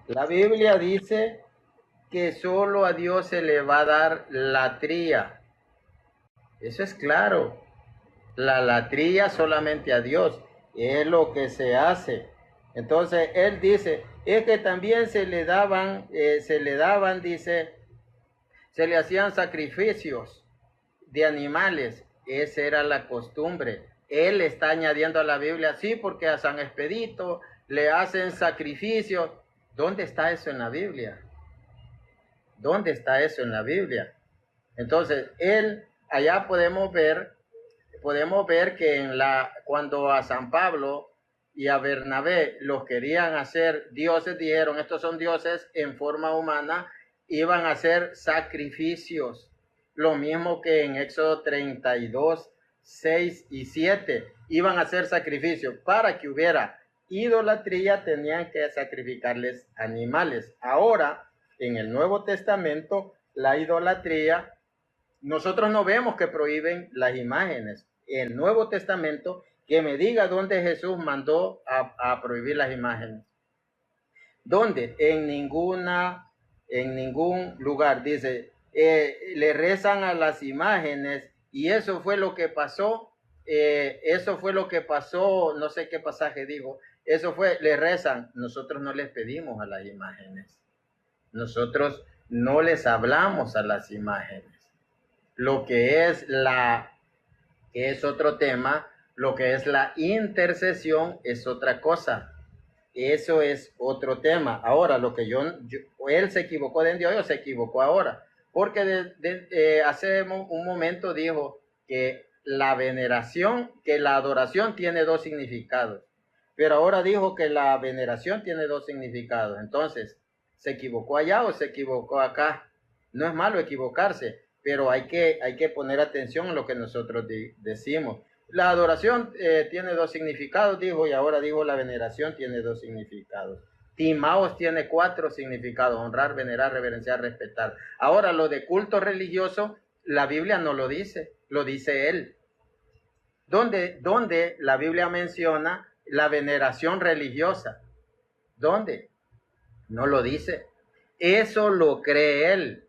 La Biblia dice que solo a Dios se le va a dar latría. Eso es claro. La latría solamente a Dios. Es lo que se hace. Entonces, él dice, es que también se le daban, dice, se le hacían sacrificios de animales. Esa era la costumbre. Él está añadiendo a la Biblia, sí, porque a San Expedito le hacen sacrificios. ¿Dónde está eso en la Biblia? ¿Dónde está eso en la Biblia? Entonces, allá podemos ver que cuando a San Pablo y a Bernabé los querían hacer dioses, dijeron, estos son dioses en forma humana, iban a hacer sacrificios. lo mismo que en Éxodo 32, 6 y 7, iban a hacer sacrificios. Para que hubiera idolatría tenían que sacrificarles animales. Ahora, en el Nuevo Testamento, la idolatría, nosotros no vemos que prohíben las imágenes. El Nuevo Testamento, que me diga dónde Jesús mandó a prohibir las imágenes. ¿Dónde? En ningún lugar. Dice, le rezan a las imágenes, y eso fue lo que pasó. Eso fue lo que pasó, no sé qué pasaje dijo. Eso fue, le rezan. Nosotros no les pedimos a las imágenes. Nosotros no les hablamos a las imágenes. Lo que es que es otro tema, lo que es la intercesión es otra cosa. Eso es otro tema. Ahora, lo que él se equivocó de Dios, se equivocó ahora. Porque hace un momento dijo que la veneración, que la adoración tiene dos significados. Pero ahora dijo que la veneración tiene dos significados. Entonces, ¿se equivocó allá o se equivocó acá? No es malo equivocarse, pero hay que poner atención en lo que nosotros decimos. La adoración tiene dos significados, dijo, y ahora dijo la veneración tiene dos significados. Timaos tiene 4 significados: honrar, venerar, reverenciar, respetar. Ahora, lo de culto religioso, la Biblia no lo dice, lo dice él. ¿Dónde la Biblia menciona la veneración religiosa? ¿Dónde? No lo dice. Eso lo cree él.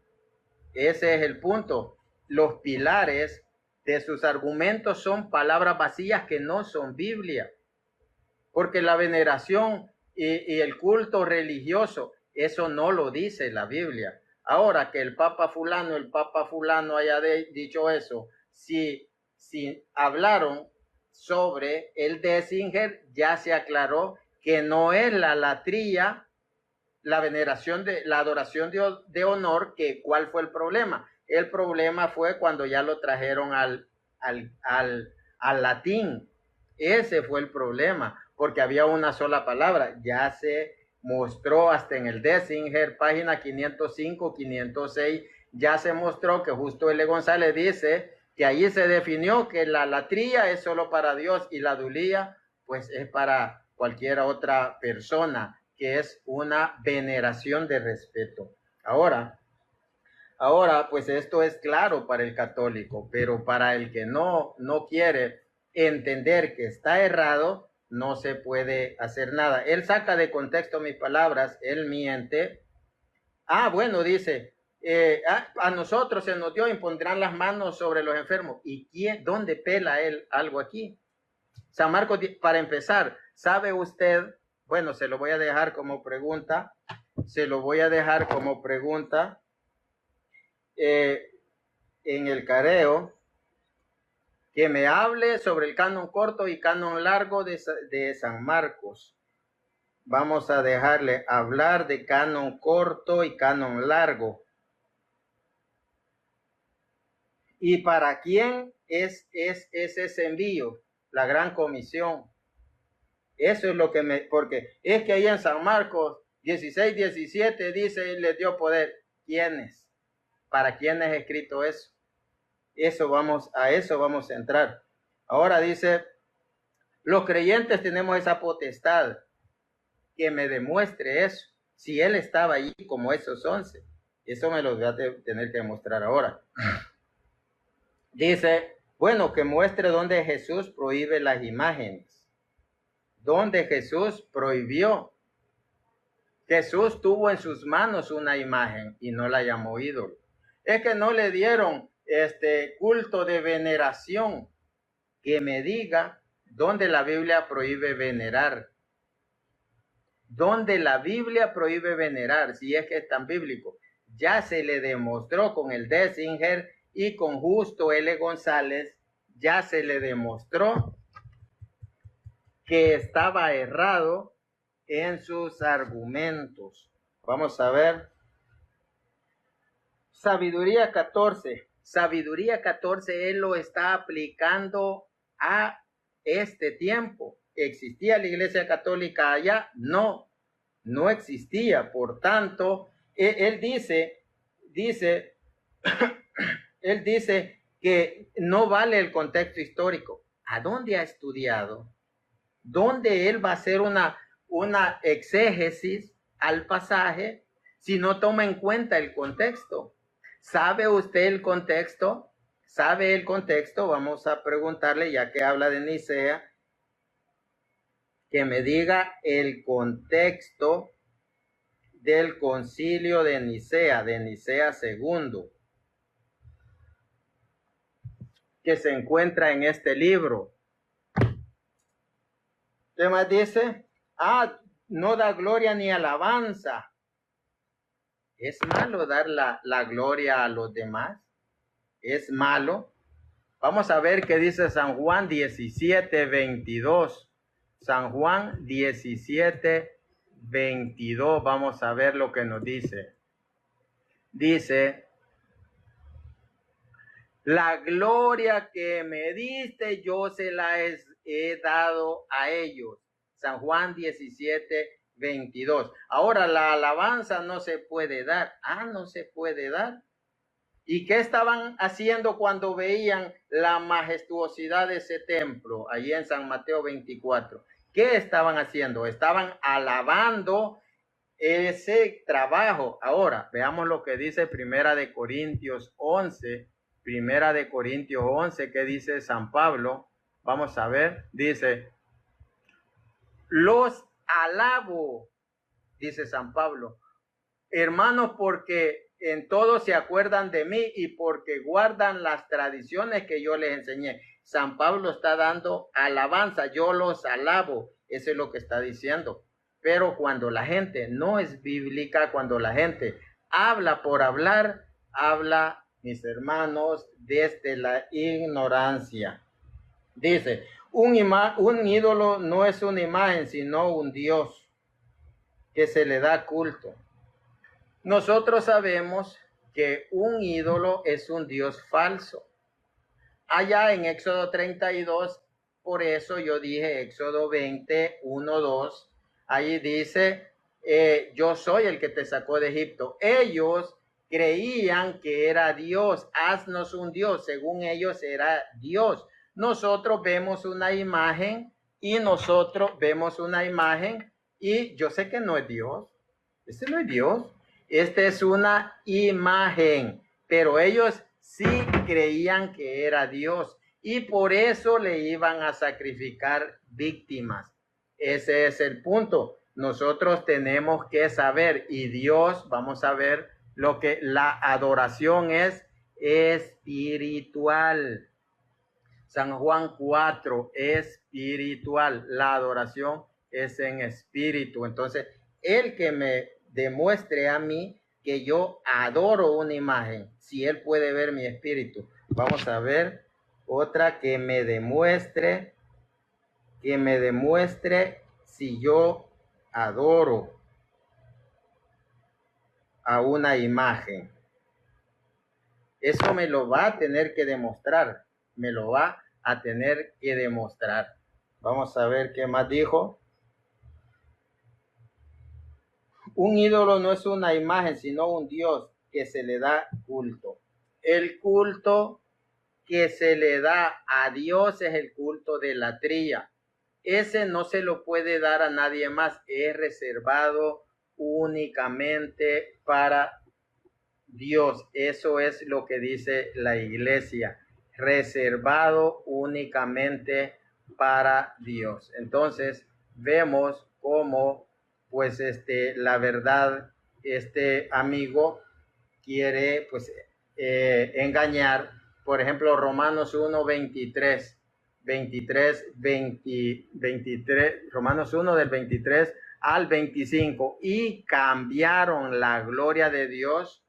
Ese es el punto. Los pilares de sus argumentos son palabras vacías que no son Biblia. Porque la veneración y el culto religioso, eso no lo dice la Biblia. Ahora, que el Papa fulano haya dicho eso, si hablaron sobre el Dessinger, ya se aclaró que no es la latría, la veneración la adoración de honor, que ¿cuál fue el problema? El problema fue cuando ya lo trajeron al latín. Ese fue el problema, porque había una sola palabra. Ya se mostró hasta en el Dessinger, página 505, 506, ya se mostró que justo L. González dice que ahí se definió que la latría es solo para Dios y la dulía pues es para cualquier otra persona, que es una veneración de respeto. Ahora, pues esto es claro para el católico, pero para el que no quiere entender que está errado, no se puede hacer nada. Él saca de contexto mis palabras, él miente. Bueno, dice, a nosotros se nos dio, impondrán las manos sobre los enfermos. ¿Y dónde pela él algo aquí? San Marcos, para empezar, ¿sabe usted? Bueno, se lo voy a dejar como pregunta. En el careo, que me hable sobre el canon corto y canon largo de San Marcos. Vamos a dejarle hablar de canon corto y canon largo. ¿Y para quién es ese envío? La gran comisión. Eso es lo que porque es que ahí en San Marcos 16, 17 dice, él les dio poder. ¿Quiénes? ¿Para quién es escrito eso? A eso vamos a entrar. Ahora dice, los creyentes tenemos esa potestad, que me demuestre eso. Si él estaba allí como esos 11, eso me lo voy a tener que demostrar ahora. Dice, bueno, que muestre dónde Jesús prohíbe las imágenes. Donde Jesús prohibió. Jesús tuvo en sus manos una imagen y no la llamó ídolo. Es que no le dieron culto de veneración. Que me diga dónde la Biblia prohíbe venerar. Dónde la Biblia prohíbe venerar, si es que es tan bíblico. Ya se le demostró con el Dessinger y con Justo L. González, ya se le demostró que estaba errado en sus argumentos. Vamos a ver. Sabiduría 14. Sabiduría 14, él lo está aplicando a este tiempo. ¿Existía la Iglesia Católica allá? No existía. Por tanto, él dice, él dice que no vale el contexto histórico. ¿A dónde ha estudiado? ¿Dónde él va a hacer una exégesis al pasaje si no toma en cuenta el contexto? ¿Sabe usted el contexto? ¿Sabe el contexto? Vamos a preguntarle, ya que habla de Nicea, que me diga el contexto del concilio de Nicea II, que se encuentra en este libro. ¿Qué más dice? No da gloria ni alabanza. ¿Es malo dar la gloria a los demás? ¿Es malo? Vamos a ver qué dice San Juan 17:22. San Juan 17:22. Vamos a ver lo que nos dice. Dice, la gloria que me diste yo se la he dado a ellos. San Juan 17:22. Ahora la alabanza no se puede dar. No se puede dar. ¿Y qué estaban haciendo cuando veían la majestuosidad de ese templo? Allí en San Mateo 24. ¿Qué estaban haciendo? Estaban alabando ese trabajo. Ahora, veamos lo que dice Primera de Corintios 11. Primera de Corintios 11, ¿qué dice San Pablo? Vamos a ver. Dice, los alabo, dice San Pablo, hermanos, porque en todo se acuerdan de mí y porque guardan las tradiciones que yo les enseñé. San Pablo está dando alabanza, yo los alabo, eso es lo que está diciendo. Pero cuando la gente no es bíblica, cuando la gente habla por hablar, habla, mis hermanos, desde la ignorancia. Dice, un ídolo no es una imagen, sino un Dios que se le da culto. Nosotros sabemos que un ídolo es un Dios falso. Allá en Éxodo 32, por eso yo dije Éxodo 20, 1, 2, ahí dice, yo soy el que te sacó de Egipto. Ellos creían que era Dios, haznos un Dios, según ellos era Dios. Nosotros vemos una imagen y yo sé que no es Dios, este no es Dios. Esta es una imagen, pero ellos sí creían que era Dios y por eso le iban a sacrificar víctimas. Ese es el punto. Nosotros tenemos que saber, y Dios, vamos a ver lo que la adoración es espiritual. San Juan 4, espiritual. La adoración es en espíritu. Entonces, el que me demuestre a mí que yo adoro una imagen, si él puede ver mi espíritu. Vamos a ver otra que me demuestre si yo adoro a una imagen. Eso me lo va a tener que demostrar, Vamos a ver qué más dijo. Un ídolo no es una imagen, sino un Dios que se le da culto. El culto que se le da a Dios es el culto de la latría. Ese no se lo puede dar a nadie más, es reservado únicamente para Dios. Eso es lo que dice la iglesia, reservado únicamente para Dios. Entonces, vemos cómo pues la verdad, este amigo quiere pues engañar. Por ejemplo, Romanos 1, 23, Romanos 1 del 23 al 25, y cambiaron la gloria de Dios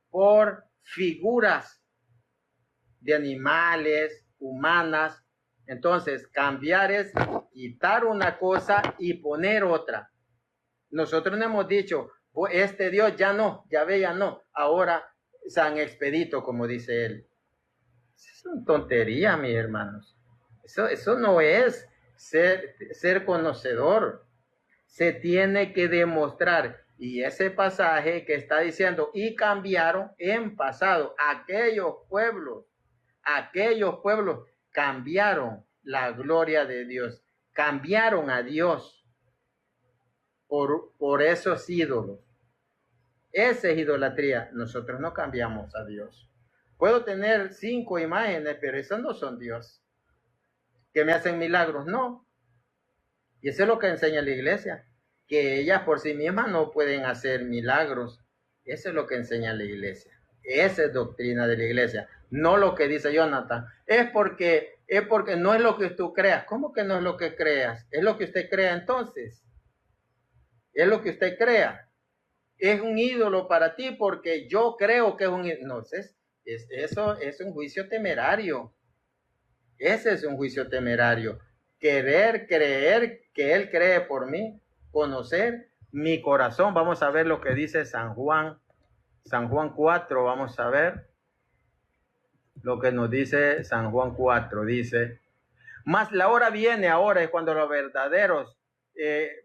por figuras de animales, humanas. Entonces, cambiar es quitar una cosa y poner otra. Nosotros no hemos dicho, pues este Dios ya no, Yahvé ya no, ahora San Expedito, como dice él. Es una tontería, mis hermanos. Eso no es ser conocedor. Se tiene que demostrar. Y ese pasaje que está diciendo, y cambiaron en pasado, aquellos pueblos cambiaron la gloria de Dios, cambiaron a Dios por esos ídolos. Esa es idolatría. Nosotros no cambiamos a Dios. Puedo tener 5 imágenes, pero esas no son Dios. ¿Que me hacen milagros? No. Y eso es lo que enseña la iglesia, que ellas por sí mismas no pueden hacer milagros. Eso es lo que enseña la iglesia. Esa es doctrina de la iglesia. No lo que dice Jonathan. Es porque no es lo que tú creas. ¿Cómo que no es lo que creas? Es lo que usted crea entonces. Es lo que usted crea. Es un ídolo para ti porque yo creo que es un ídolo. No, eso es un juicio temerario. Ese es un juicio temerario. Querer creer que Él cree por mí, conocer mi corazón. Vamos a ver lo que dice San Juan 4, vamos a ver lo que nos dice San Juan 4. Dice, mas la hora viene, ahora es cuando los verdaderos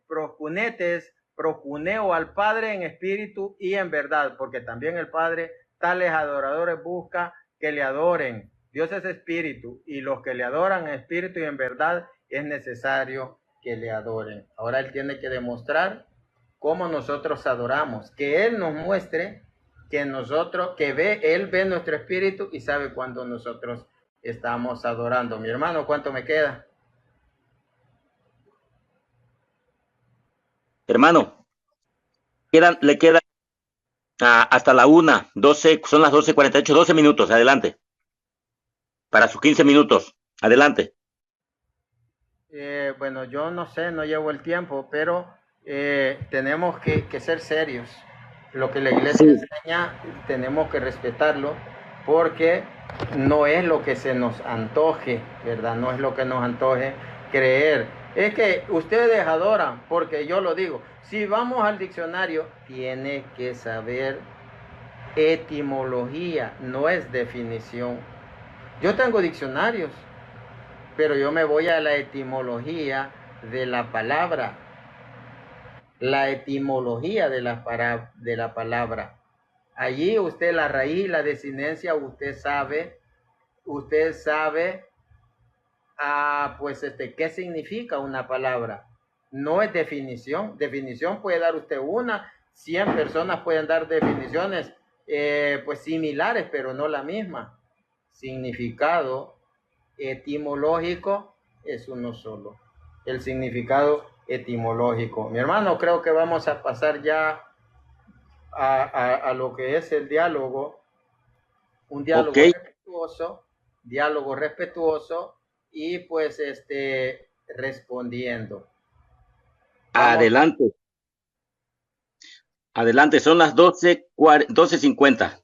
procunetes procuneo al Padre en espíritu y en verdad, porque también el Padre tales adoradores busca que le adoren. Dios es espíritu y los que le adoran en espíritu y en verdad es necesario que le adoren. Ahora Él tiene que demostrar cómo nosotros adoramos, que Él nos muestre que nosotros, Él ve nuestro espíritu y sabe cuándo nosotros estamos adorando. Mi hermano, ¿cuánto me queda? Hermano, le queda hasta la 1:12, son las 12:48, 12 minutos, adelante. Para sus 15 minutos, adelante. Bueno, yo no sé, no llevo el tiempo, pero tenemos que ser serios. Lo que la iglesia enseña, tenemos que respetarlo, porque no es lo que se nos antoje, ¿verdad? No es lo que nos antoje creer. Es que ustedes adoran, porque yo lo digo, si vamos al diccionario, tiene que saber etimología, no es definición. Yo tengo diccionarios, pero yo me voy a la etimología de la palabra. La etimología de la palabra. Allí usted la raíz, la desinencia, usted sabe pues qué significa una palabra. No es definición. Definición puede dar usted 100 personas pueden dar definiciones pues similares, pero no la misma. Significado etimológico es uno solo. El significado etimológico. Mi hermano, creo que vamos a pasar ya a lo que es el diálogo. Un diálogo respetuoso y pues respondiendo. Adelante. Adelante, son las 12:50.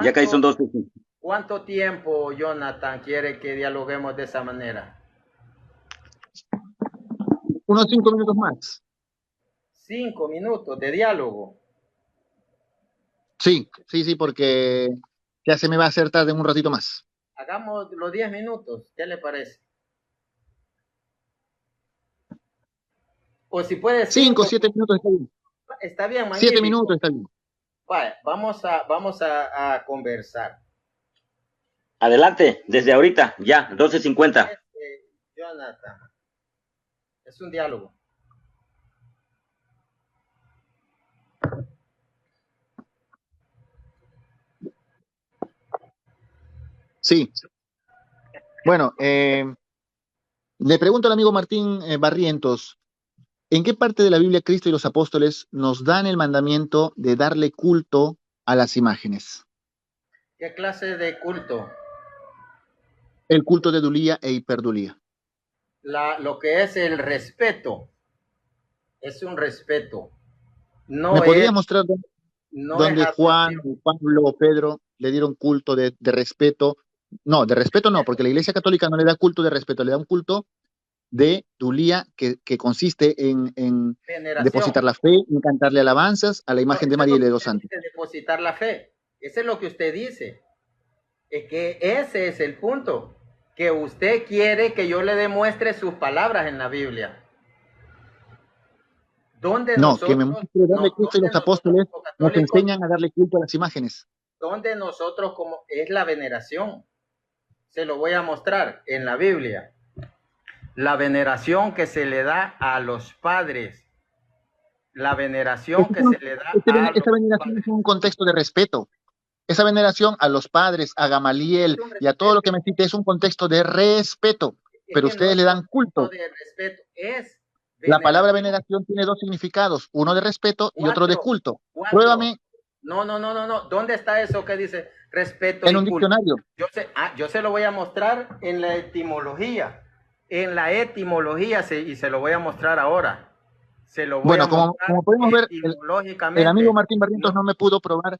Ya casi son 12:50. ¿Cuánto tiempo, Jonathan, quiere que dialoguemos de esa manera? Unos 5 minutos más. 5 minutos de diálogo. Sí, porque ya se me va a hacer tarde un ratito más. Hagamos los 10 minutos, ¿qué le parece? O si puede 5, 7 minutos está bien. Está bien, magnífico. 7 minutos está bien. Vale, vamos a conversar. Adelante, desde ahorita, ya, 12:50. Jonathan, es un diálogo. Sí. Bueno, le pregunto al amigo Martín Barrientos, ¿en qué parte de la Biblia Cristo y los apóstoles nos dan el mandamiento de darle culto a las imágenes? ¿Qué clase de culto? El culto de dulía e hiperdulía. Lo que es el respeto. Es un respeto. No ¿Me podría mostrar donde Juan, Pablo o Pedro le dieron culto de respeto? No, de respeto no, porque la Iglesia Católica no le da culto de respeto, le da un culto de dulía que consiste en depositar la fe, en cantarle alabanzas a la imagen de María y de los santos. Depositar la fe. Eso es lo que usted dice. Es que ese es el punto. Que usted quiere que yo le demuestre sus palabras en la Biblia. Donde No, que me nosotros, muestre dónde no, Cristo y donde los nosotros apóstoles como nos católicos, enseñan a darle culto a las imágenes. donde nosotros como es la veneración. Se lo voy a mostrar en la Biblia. La veneración que se le da a los padres. La veneración que se le da a los Esa veneración padres. es un contexto de respeto. Esa veneración a los padres, a Gamaliel y a todo lo que me cite es un contexto de respeto, pero que no ustedes es le dan contexto culto. de respeto, es La palabra veneración. veneración tiene dos significados, uno de respeto y otro de culto. Pruébame No. ¿Dónde está eso que dice respeto en y un culto? diccionario. Yo se lo voy a mostrar en la etimología. En la etimología y se lo voy a mostrar ahora. Se lo voy Bueno, a mostrar como podemos ver, el amigo etimológicamente. Martín Barrientos no me pudo probar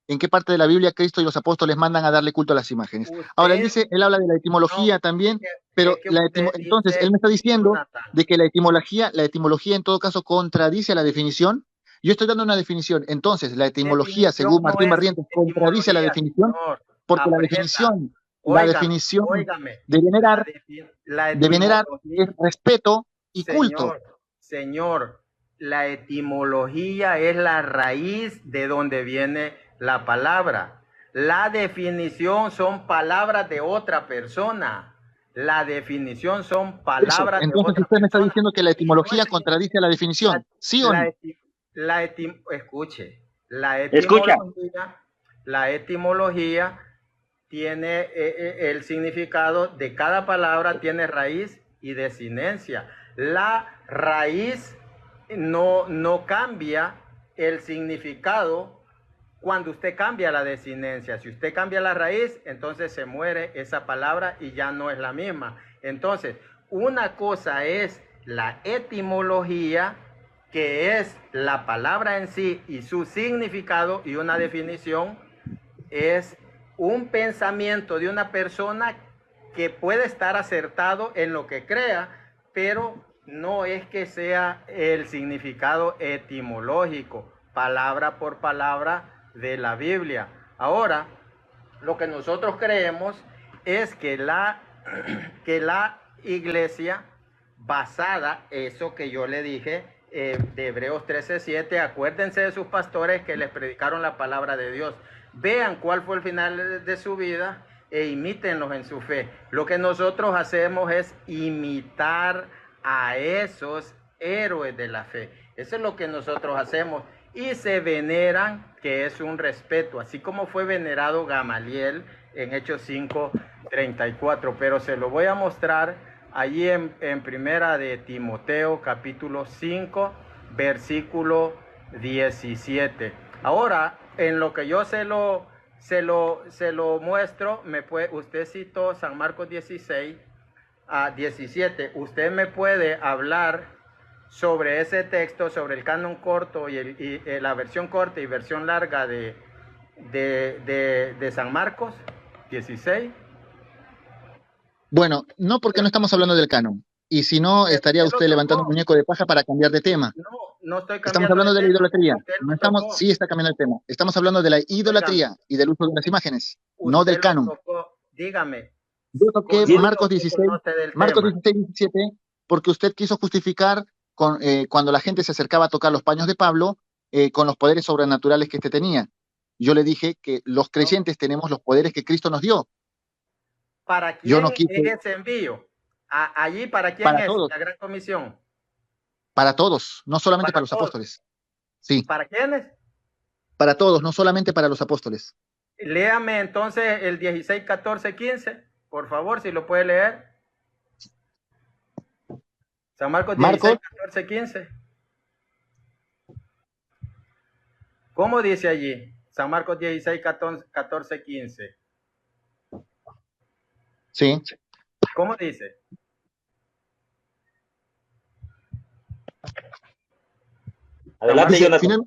en qué parte de la Biblia Cristo y los apóstoles mandan a darle culto a las imágenes. Ahora, Usted, él habla de la etimología no, también, es pero que usted entonces él dice, me está diciendo Jonathan, de que la etimología en todo caso contradice a la definición. Yo estoy dando una definición. Entonces, la etimología, definición según no Martín es Barrientos, contradice a la etimología, definición, señor. porque Aprenda. la Óigame, definición óigame. de venerar, La de venerar es etimología, respeto y culto. señor, la etimología es la raíz de donde viene la palabra. La definición son palabras de otra persona. La definición son Eso. palabras de Entonces otra usted me está persona. diciendo que la Y no etimología es contradice a la definición, ¿sí o no? Escuche, Escucha. la etimología tiene el significado de cada palabra, tiene raíz y desinencia. La raíz no cambia el significado cuando usted cambia la desinencia. Si usted cambia la raíz, entonces se muere esa palabra y ya no es la misma. Entonces, una cosa es la etimología, que es la palabra en sí y su significado, y una definición es un pensamiento de una persona que puede estar acertado en lo que crea, pero no es que sea el significado etimológico, palabra por palabra de la Biblia. Ahora, lo que nosotros creemos es que la iglesia basada, eso que yo le dije, de Hebreos 13:7, acuérdense de sus pastores que les predicaron la palabra de Dios. Vean cuál fue el final de su vida e imítenlos en su fe. Lo que nosotros hacemos es imitar a esos héroes de la fe. Eso es lo que nosotros hacemos. Y se veneran, que es un respeto, así como fue venerado Gamaliel en Hechos 5:34. Pero se lo voy a mostrar allí en primera de Timoteo, capítulo 5, versículo 17. Ahora, en lo que yo se lo muestro, usted citó San Marcos 16 a 17. Usted me puede hablar sobre ese texto, sobre el canon corto y la versión corta y versión larga de San Marcos 16. Bueno, no, porque no estamos hablando del canon. Y si no, estaría usted levantando un muñeco de paja para cambiar de tema. No estoy cambiando. Estamos hablando de la idolatría. No sí está cambiando el tema. Estamos hablando de la idolatría y del uso de las imágenes, no del canon. Dígame. Yo toqué Marcos 16, 17, porque usted quiso justificar cuando la gente se acercaba a tocar los paños de Pablo con los poderes sobrenaturales que éste tenía. Yo le dije que los creyentes tenemos los poderes que Cristo nos dio. ¿Para quién es ese envío? Allí, ¿para quién es la gran comisión? Para todos, no solamente para los apóstoles. Sí. ¿Para quiénes? Para todos, no solamente para los apóstoles. Léame entonces el 16, 14, 15, por favor, si lo puede leer. San Marcos 16, 14, 15. ¿Cómo dice allí? San Marcos 16, 14, 15. Sí. ¿Cómo dice? Adelante, Jonathan.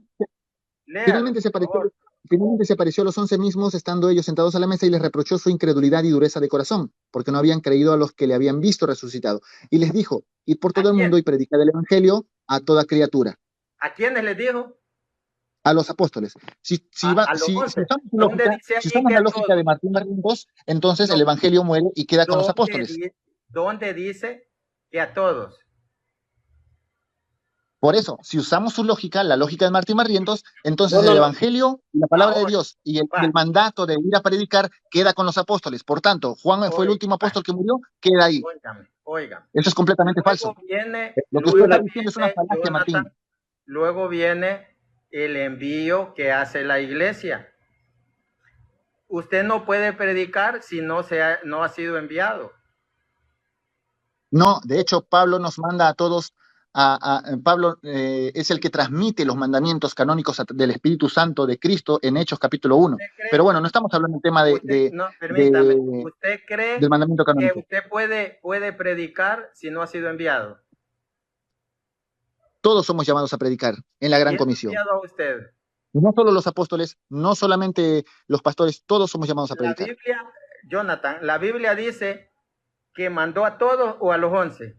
Finalmente se apareció a los 11 mismos, estando ellos sentados a la mesa, y les reprochó su incredulidad y dureza de corazón, porque no habían creído a los que le habían visto resucitado. Y les dijo: id por todo el mundo y predicad el evangelio a toda criatura. ¿A quiénes les dijo? A los apóstoles. Si usamos la lógica de Martín Barrientos, entonces el evangelio muere y queda con los apóstoles. ¿Dónde dice que a todos? Por eso, si usamos su lógica, la lógica de Martín Barrientos, entonces No, el no. Evangelio, la palabra de Ahora, Dios y el va, mandato de ir a predicar queda con los apóstoles. Por tanto, Juan fue el último va, apóstol que murió, queda ahí. óigame. Eso es completamente falso. Lo que usted está Jonathan, diciendo es una falacia, Jonathan, Martín. luego viene el envío que hace la iglesia. Usted no puede predicar si no ha sido enviado. No, de hecho, Pablo nos manda a todos, Pablo es el que transmite los mandamientos canónicos del Espíritu Santo de Cristo en Hechos capítulo 1. ¿Usted cree? Pero bueno, no estamos hablando del tema No, permítame. de, ¿Usted cree del mandamiento que canónico. usted puede predicar si no ha sido enviado? Todos somos llamados a predicar en la gran ¿Quién ha comisión. enviado a usted? No solo los apóstoles, no solamente los pastores, todos somos llamados a La predicar. Biblia, Jonathan, la Biblia dice que mandó a todos o a los 11.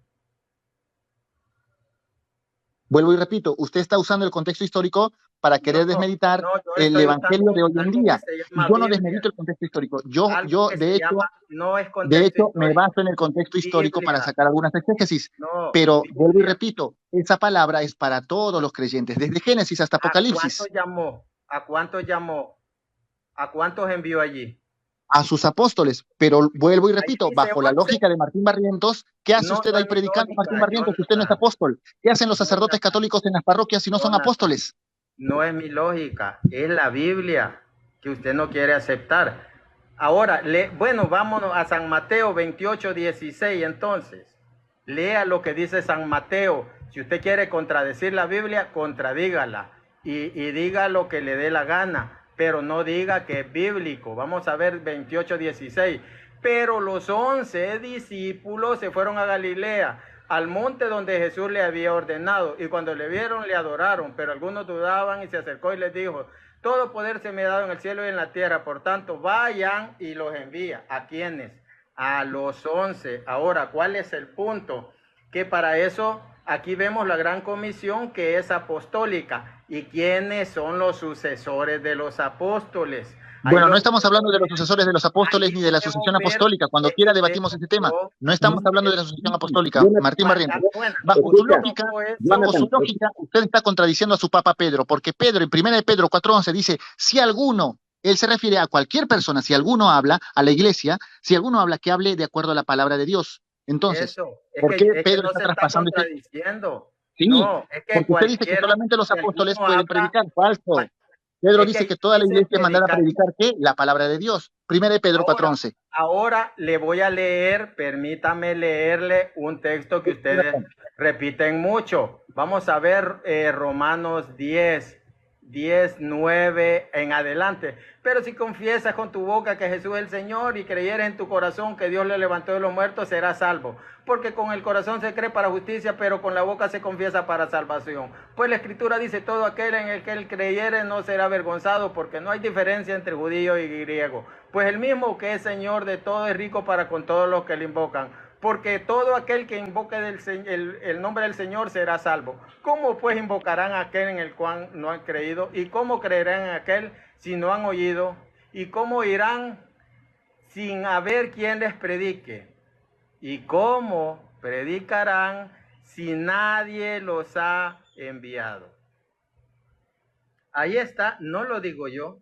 Vuelvo y repito, usted está usando el contexto histórico para querer desmeditar yo el estoy evangelio usando de hoy en algo día. que se Y llama yo no Biblia. desmedito el contexto histórico. Algo Yo que de se hecho, llama, no es contexto me histórico. baso en el contexto histórico para Biblia. sacar algunas exégesis. No, Pero vuelvo y Biblia. repito, esa palabra es para todos los creyentes, desde Génesis hasta Apocalipsis. ¿A cuántos llamó? ¿A cuántos envió allí? A sus apóstoles, pero vuelvo y repito, dice bajo la 11. lógica de Martín Barrientos, ¿qué hace No, usted no ahí es mi predicando, lógica, Martín Barrientos, si usted no es Jonathan. apóstol? ¿Qué hacen los sacerdotes Jonathan. católicos en las parroquias si no son Jonathan. apóstoles? No es mi lógica, es la Biblia que usted no quiere aceptar. Ahora, bueno, vámonos a San Mateo 28:16 entonces. Lea lo que dice San Mateo. Si usted quiere contradecir la Biblia, contradígala y diga lo que le dé la gana, pero no diga que es bíblico. Vamos a ver 28:16. Pero los 11 discípulos se fueron a Galilea, al monte donde Jesús le había ordenado, y cuando le vieron le adoraron, pero algunos dudaban, y se acercó y les dijo: todo poder se me ha dado en el cielo y en la tierra, por tanto vayan, y los envía. ¿A quiénes? A los 11. Ahora, ¿cuál es el punto? Que para eso aquí vemos la gran comisión, que es apostólica. ¿Y quiénes son los sucesores de los apóstoles? Bueno, no estamos hablando de los sucesores de los apóstoles ni de la sucesión apostólica. Cuando quiera debatimos ese tema. No estamos hablando de la sucesión apostólica, Martín Barrientos. Bajo su lógica, usted está contradiciendo a su papa Pedro, porque Pedro, en 1 de Pedro 4:11 dice, si alguno, él se refiere a cualquier persona, si alguno habla, a la iglesia, si alguno habla, que hable de acuerdo a la palabra de Dios. Entonces, ¿por qué Pedro está traspasando este? Sí, no, es que porque usted dice que solamente los apóstoles pueden predicar. Falso. Pedro dice que toda la iglesia es mandada a predicar ¿qué? La palabra de Dios. 1 de Pedro 4:11. Ahora le voy a leer, permítame leerle un texto que ustedes repiten mucho. Vamos a ver Romanos 10:9 en adelante. Pero si confiesas con tu boca que Jesús es el Señor y creyeres en tu corazón que Dios le levantó de los muertos, serás salvo. Porque con el corazón se cree para justicia, pero con la boca se confiesa para salvación. Pues la Escritura dice: todo aquel en el que él creyere no será avergonzado, porque no hay diferencia entre judío y griego. Pues el mismo que es Señor de todo es rico para con todos los que le invocan. Porque todo aquel que invoque el nombre del Señor será salvo. ¿Cómo pues invocarán a aquel en el cual no han creído? ¿Y cómo creerán en aquel si no han oído? ¿Y cómo irán sin haber quien les predique? ¿Y cómo predicarán si nadie los ha enviado? Ahí está, no lo digo yo.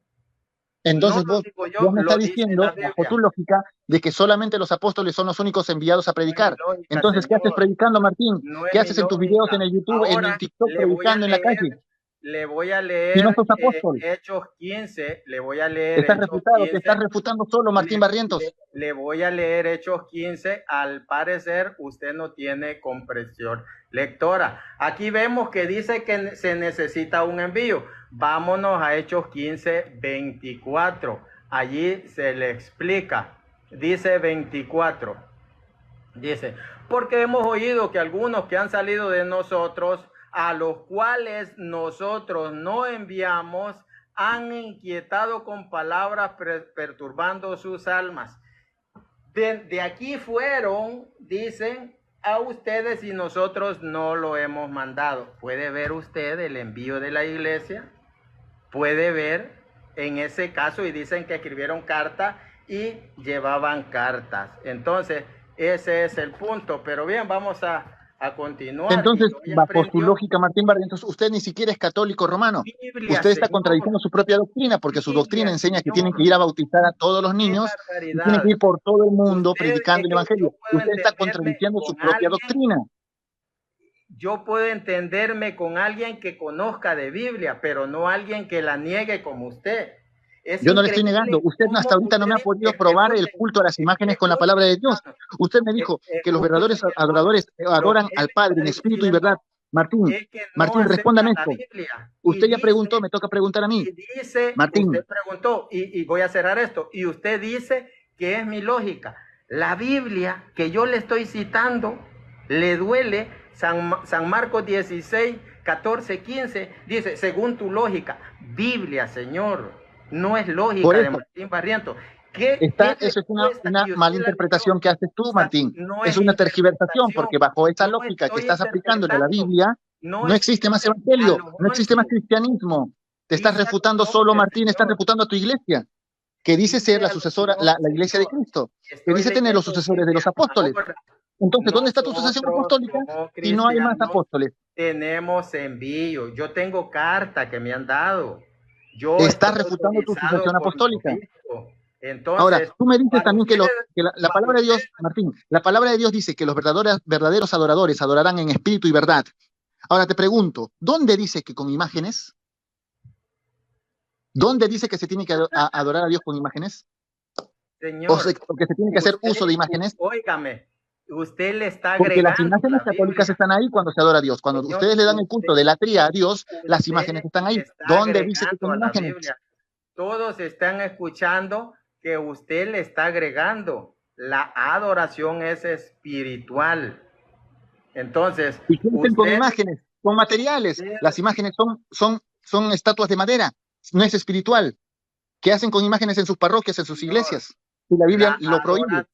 Entonces vos me estás diciendo, bajo tu lógica, de que solamente los apóstoles son los únicos enviados a predicar. Entonces, ¿qué haces predicando, Martín? ¿Qué haces en tus videos en el YouTube, en el TikTok, predicando en la calle? Le voy a leer si no sos apóstol. Hechos 15, le voy a leer Estás refutado, te estás refutando solo, Martín Barrientos. Le voy a leer Hechos 15, al parecer usted no tiene comprensión lectora. Aquí vemos que dice que se necesita un envío. Vámonos a Hechos 15, 24. Allí se le explica. Dice 24. Dice: porque hemos oído que algunos que han salido de nosotros, a los cuales nosotros no enviamos, han inquietado con palabras perturbando sus almas. De aquí fueron, dicen, a ustedes y nosotros no lo hemos mandado. ¿Puede ver usted el envío de la iglesia? Puede ver en ese caso, y dicen que escribieron cartas y llevaban cartas. Entonces, ese es el punto. Pero bien, vamos a a continuar. Entonces, Y hoy bajo su aprendió lógica, Martín Barrientos, usted ni siquiera es católico romano. Biblia, Usted está Señor. contradiciendo su propia doctrina, porque su doctrina Biblia, enseña que tienen Señor. que ir a bautizar a todos los Qué niños y tienen barbaridad. que ir por todo el mundo Usted, predicando el es que evangelio. yo puedo Usted está entenderme contradiciendo su con propia alguien, doctrina. yo puedo entenderme con alguien que conozca de Biblia, pero no alguien que la niegue como usted. Es Yo no le estoy increíble negando. Usted cómo hasta ahorita no me ha usted podido probar el culto a las imágenes con la palabra de Dios. Usted me dijo que los verdaderos adoradores lo que adoran él al Padre en está espíritu y diciendo verdad. Martín, es que no Martín, respóndame acepta la esto. Biblia. Usted ya preguntó, me toca preguntar a mí. Y dice, Martín. usted preguntó, y voy a cerrar esto, y usted dice que es mi lógica. La Biblia que yo le estoy citando, le duele, San Marcos 16, 14, 15, dice, según tu lógica, Señor, no es lógica de Martín Barrientos. Eso es una malinterpretación que haces tú, Martín. No es una tergiversación, porque bajo esa lógica que estás aplicando en la Biblia, no existe más evangelio, no existe más cristianismo. Te estás refutando solo, Martín, estás refutando a tu iglesia, que dice ser la sucesora, la iglesia de Cristo, que dice tener los sucesores de los apóstoles. Entonces, ¿dónde está tu sucesión apostólica si no hay más apóstoles? Tenemos envío. Yo tengo carta que me han dado. Estás refutando tu sucesión apostólica. Entonces, ahora, tú me dices también que la palabra de Dios, Martín, la palabra de Dios dice que los verdaderos adoradores adorarán en espíritu y verdad. Ahora te pregunto, ¿dónde dice que con imágenes? ¿Dónde dice que se tiene que adorar a Dios con imágenes? Señor, o que se tiene que hacer uso de imágenes. Óigame, usted le está Porque agregando. las imágenes católicas están ahí cuando se adora a Dios. Cuando ustedes le dan el culto de la tría a Dios, las imágenes están ahí. ¿Dónde dice que son imágenes? Todos están escuchando que usted le está agregando. La adoración es espiritual. Entonces, ¿y qué dicen con imágenes? Con materiales. Las imágenes son estatuas de madera. No es espiritual. ¿Qué hacen con imágenes en sus parroquias, en sus iglesias? Y la Biblia lo prohíbe.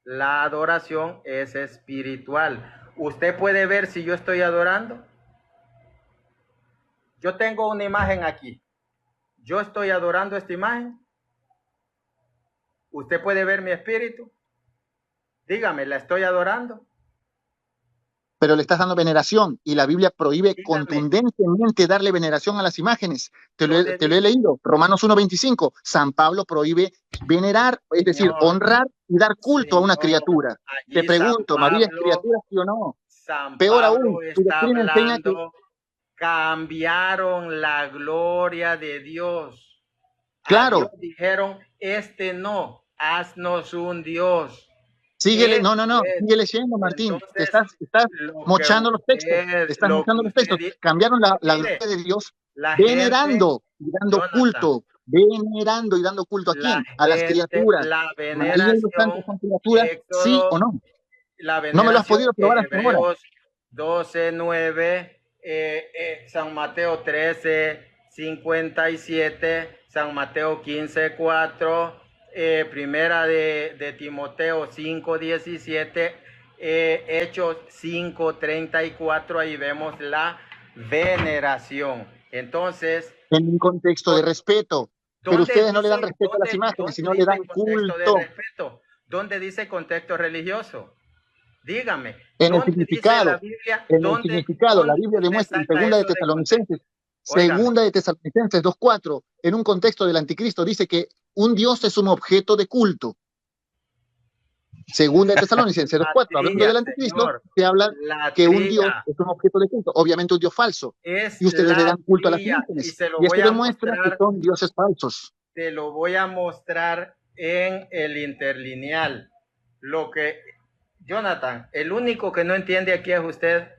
La adoración es espiritual. ¿Usted puede ver si yo estoy adorando? Yo tengo una imagen aquí. ¿Yo estoy adorando esta imagen? ¿Usted puede ver mi espíritu? Dígame, ¿la estoy adorando? Pero le estás dando veneración y la Biblia prohíbe contundentemente darle veneración a las imágenes. Te lo he leído, Romanos 1:25. San Pablo prohíbe venerar, es decir, honrar y dar culto a una criatura. Te pregunto, ¿María es criatura, sí o no? Peor aún, tu doctrina enseña que cambiaron la gloria de Dios. Claro. Dios dijeron, no, haznos un Dios. Síguele, sigue leyendo, Martín. Entonces, estás mochando los textos. Estás mochando los textos. Cambiaron la gloria de Dios, venerando y dando culto. Venerando y dando culto a quién? A las criaturas. ¿María y los santos son criaturas? ¿Sí o no? No me lo has podido probar hasta ahora. 12:9, San Mateo 13:57, San Mateo 15:4. Primera de Timoteo 5:17, Hechos 5:34, ahí vemos la veneración. Entonces, en un contexto de respeto, pero ustedes no le dan respeto a las imágenes, sino le dan culto. ¿Dónde dice contexto religioso? Dígame. En el significado, la Biblia demuestra en Segunda de Tesalonicenses 2:4, en un contexto del anticristo, dice que un Dios es un objeto de culto. Segunda de Tesalonicenses 2:4, hablando del anticristo, se habla que un Dios es un objeto de culto, obviamente un Dios falso. Y ustedes le dan culto a las imágenes. Y esto demuestra que son dioses falsos. Te lo voy a mostrar en el interlineal. Jonathan, el único que no entiende aquí es usted.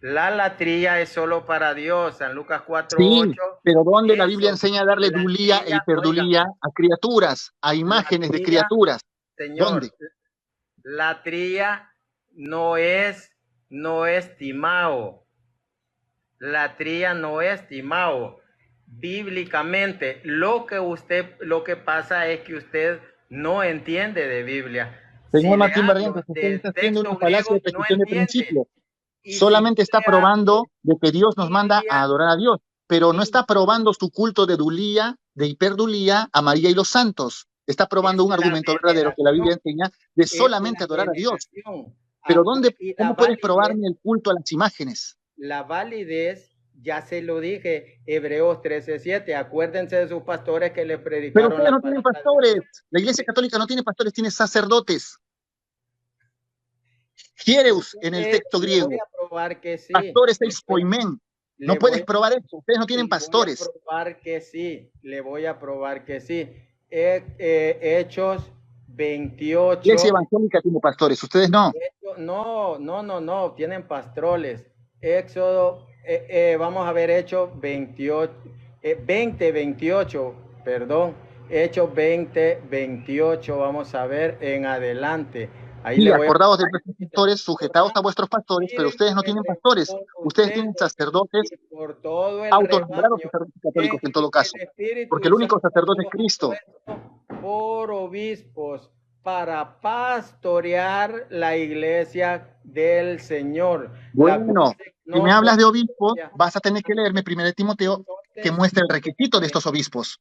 La latría es solo para Dios, San Lucas 4:8. Sí, pero ¿dónde la Biblia enseña a darle dulía e hiperdulía a criaturas, a imágenes de criaturas? Señor, ¿dónde? Latría no es timao. Latría no es timao. Bíblicamente, lo que pasa es que usted no entiende de Biblia. Señor Martín Barrientos, usted está haciendo una falacia de petición de principio. Solamente está probando de que Dios nos manda a adorar a Dios, pero no está probando su culto de dulía, de hiperdulía a María y los santos. Está probando un argumento verdadero que la Biblia enseña de solamente adorar a Dios. Pero y ¿cómo puedes probarme el culto a las imágenes? La validez, ya se lo dije, Hebreos 13:7, acuérdense de sus pastores que le predicaron. Pero ustedes no tienen pastores, la Iglesia Católica no tiene pastores, tiene sacerdotes. Hiereus en el texto griego. Voy a probar que sí. Pastores es poimen. No puedes probar eso, ustedes no tienen pastores. Le voy a probar que sí, le voy a probar que sí. Hechos 28. La Iglesia Evangélica tiene pastores, ustedes no. No, tienen pastores. Éxodo, vamos a ver Hechos 28, 28, perdón. Hechos 28, vamos a ver en adelante. Ahí sí, acordados de vuestros pastores, sujetados a vuestros pastores, pero ustedes no tienen pastores, ustedes tienen sacerdotes autonombrados sacerdotes católicos en todo caso, porque el único sacerdote es Cristo. Por obispos para pastorear la iglesia del Señor. Bueno, si me hablas de obispos, vas a tener que leerme 1 Timoteo, que muestra el requisito de estos obispos.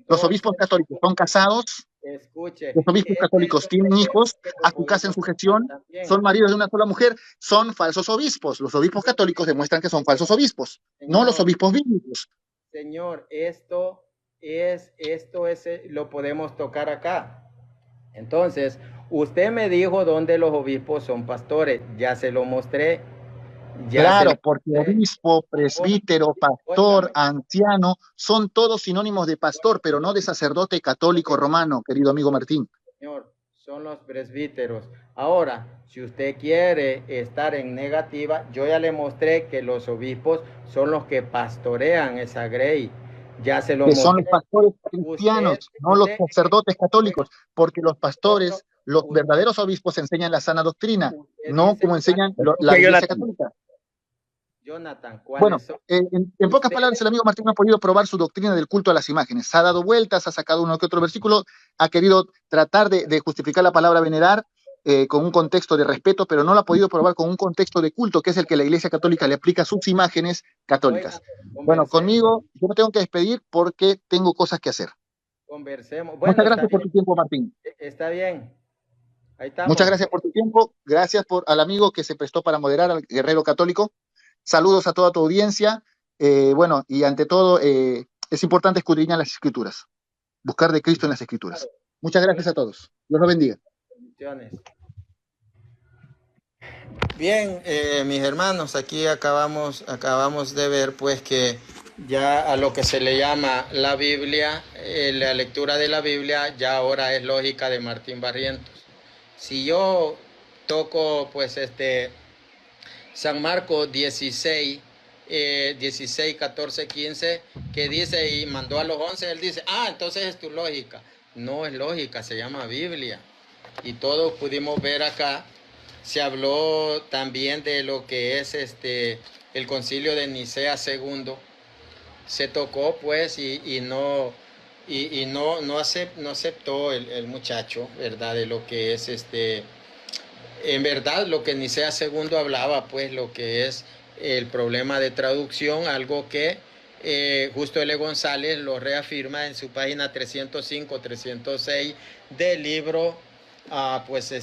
Los obispos católicos son casados. Escuche, los obispos católicos tienen hijos, a su casa en sujeción, son maridos de una sola mujer, son falsos obispos. Los obispos católicos demuestran que son falsos obispos, no los obispos bíblicos. Señor, esto es, lo podemos tocar acá. Entonces, usted me dijo dónde los obispos son pastores, ya se lo mostré. Claro, porque obispo, presbítero, pastor, anciano, son todos sinónimos de pastor, pero no de sacerdote católico romano, querido amigo Martín. Señor, son los presbíteros. Ahora, si usted quiere estar en negativa, yo ya le mostré que los obispos son los que pastorean esa grey. Ya se lo mostré. Son los pastores cristianos, no los sacerdotes católicos, porque los pastores, los verdaderos obispos enseñan la sana doctrina, no como enseñan la Iglesia Católica. Jonathan, bueno, en pocas palabras, el amigo Martín no ha podido probar su doctrina del culto a las imágenes. Ha dado vueltas, ha sacado uno que otro versículo, ha querido tratar de justificar la palabra venerar con un contexto de respeto, pero no lo ha podido probar con un contexto de culto, que es el que la Iglesia Católica le aplica a sus imágenes católicas. Bueno, conmigo yo me tengo que despedir porque tengo cosas que hacer. Conversemos. Muchas gracias por tu tiempo, Martín. Está bien. Ahí estamos. Muchas gracias por tu tiempo. Gracias al amigo que se prestó para moderar, al guerrero católico. Saludos a toda tu audiencia. Bueno, y ante todo, es importante escudriñar las Escrituras. Buscar de Cristo en las Escrituras. Muchas gracias a todos. Dios los bendiga. Bien, mis hermanos, aquí acabamos de ver pues que ya a lo que se le llama la Biblia, la lectura de la Biblia ya ahora es lógica de Martín Barrientos. Si yo toco pues San Marcos 16, 14, 15, que dice y mandó a los 11, él dice, entonces es tu lógica. No es lógica, se llama Biblia. Y todos pudimos ver acá, se habló también de lo que es el concilio de Nicea II. Se tocó pues y no aceptó el muchacho, ¿verdad? De lo que es en verdad lo que Nicea II hablaba, pues lo que es el problema de traducción, algo que Justo L. González lo reafirma en su página 305, 306 del libro,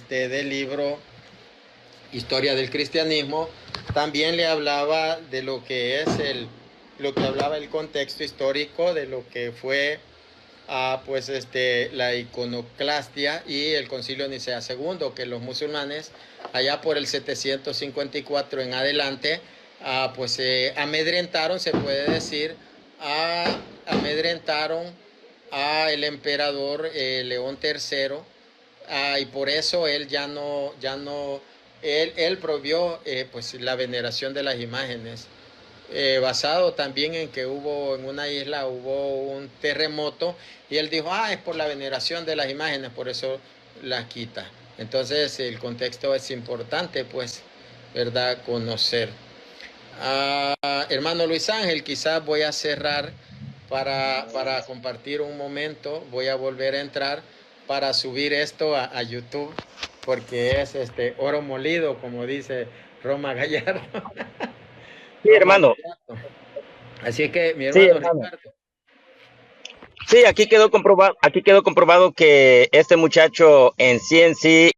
del libro Historia del Cristianismo. También le hablaba de lo que es lo que hablaba el contexto histórico de lo que fue la iconoclastia y el concilio de Nicea II, que los musulmanes allá por el 754 en adelante amedrentaron, se puede decir, amedrentaron al emperador León III, y por eso él él prohibió la veneración de las imágenes, basado también en que en una isla hubo un terremoto y él dijo, es por la veneración de las imágenes, por eso las quita. Entonces el contexto es importante, pues, ¿verdad? Conocer. Hermano Luis Ángel, quizás voy a cerrar para compartir un momento, voy a volver a entrar para subir esto a YouTube, porque es oro molido, como dice Roma Gallardo. Sí, hermano. Así que, mi hermano, Ricardo. Sí, aquí quedó comprobado que este muchacho en sí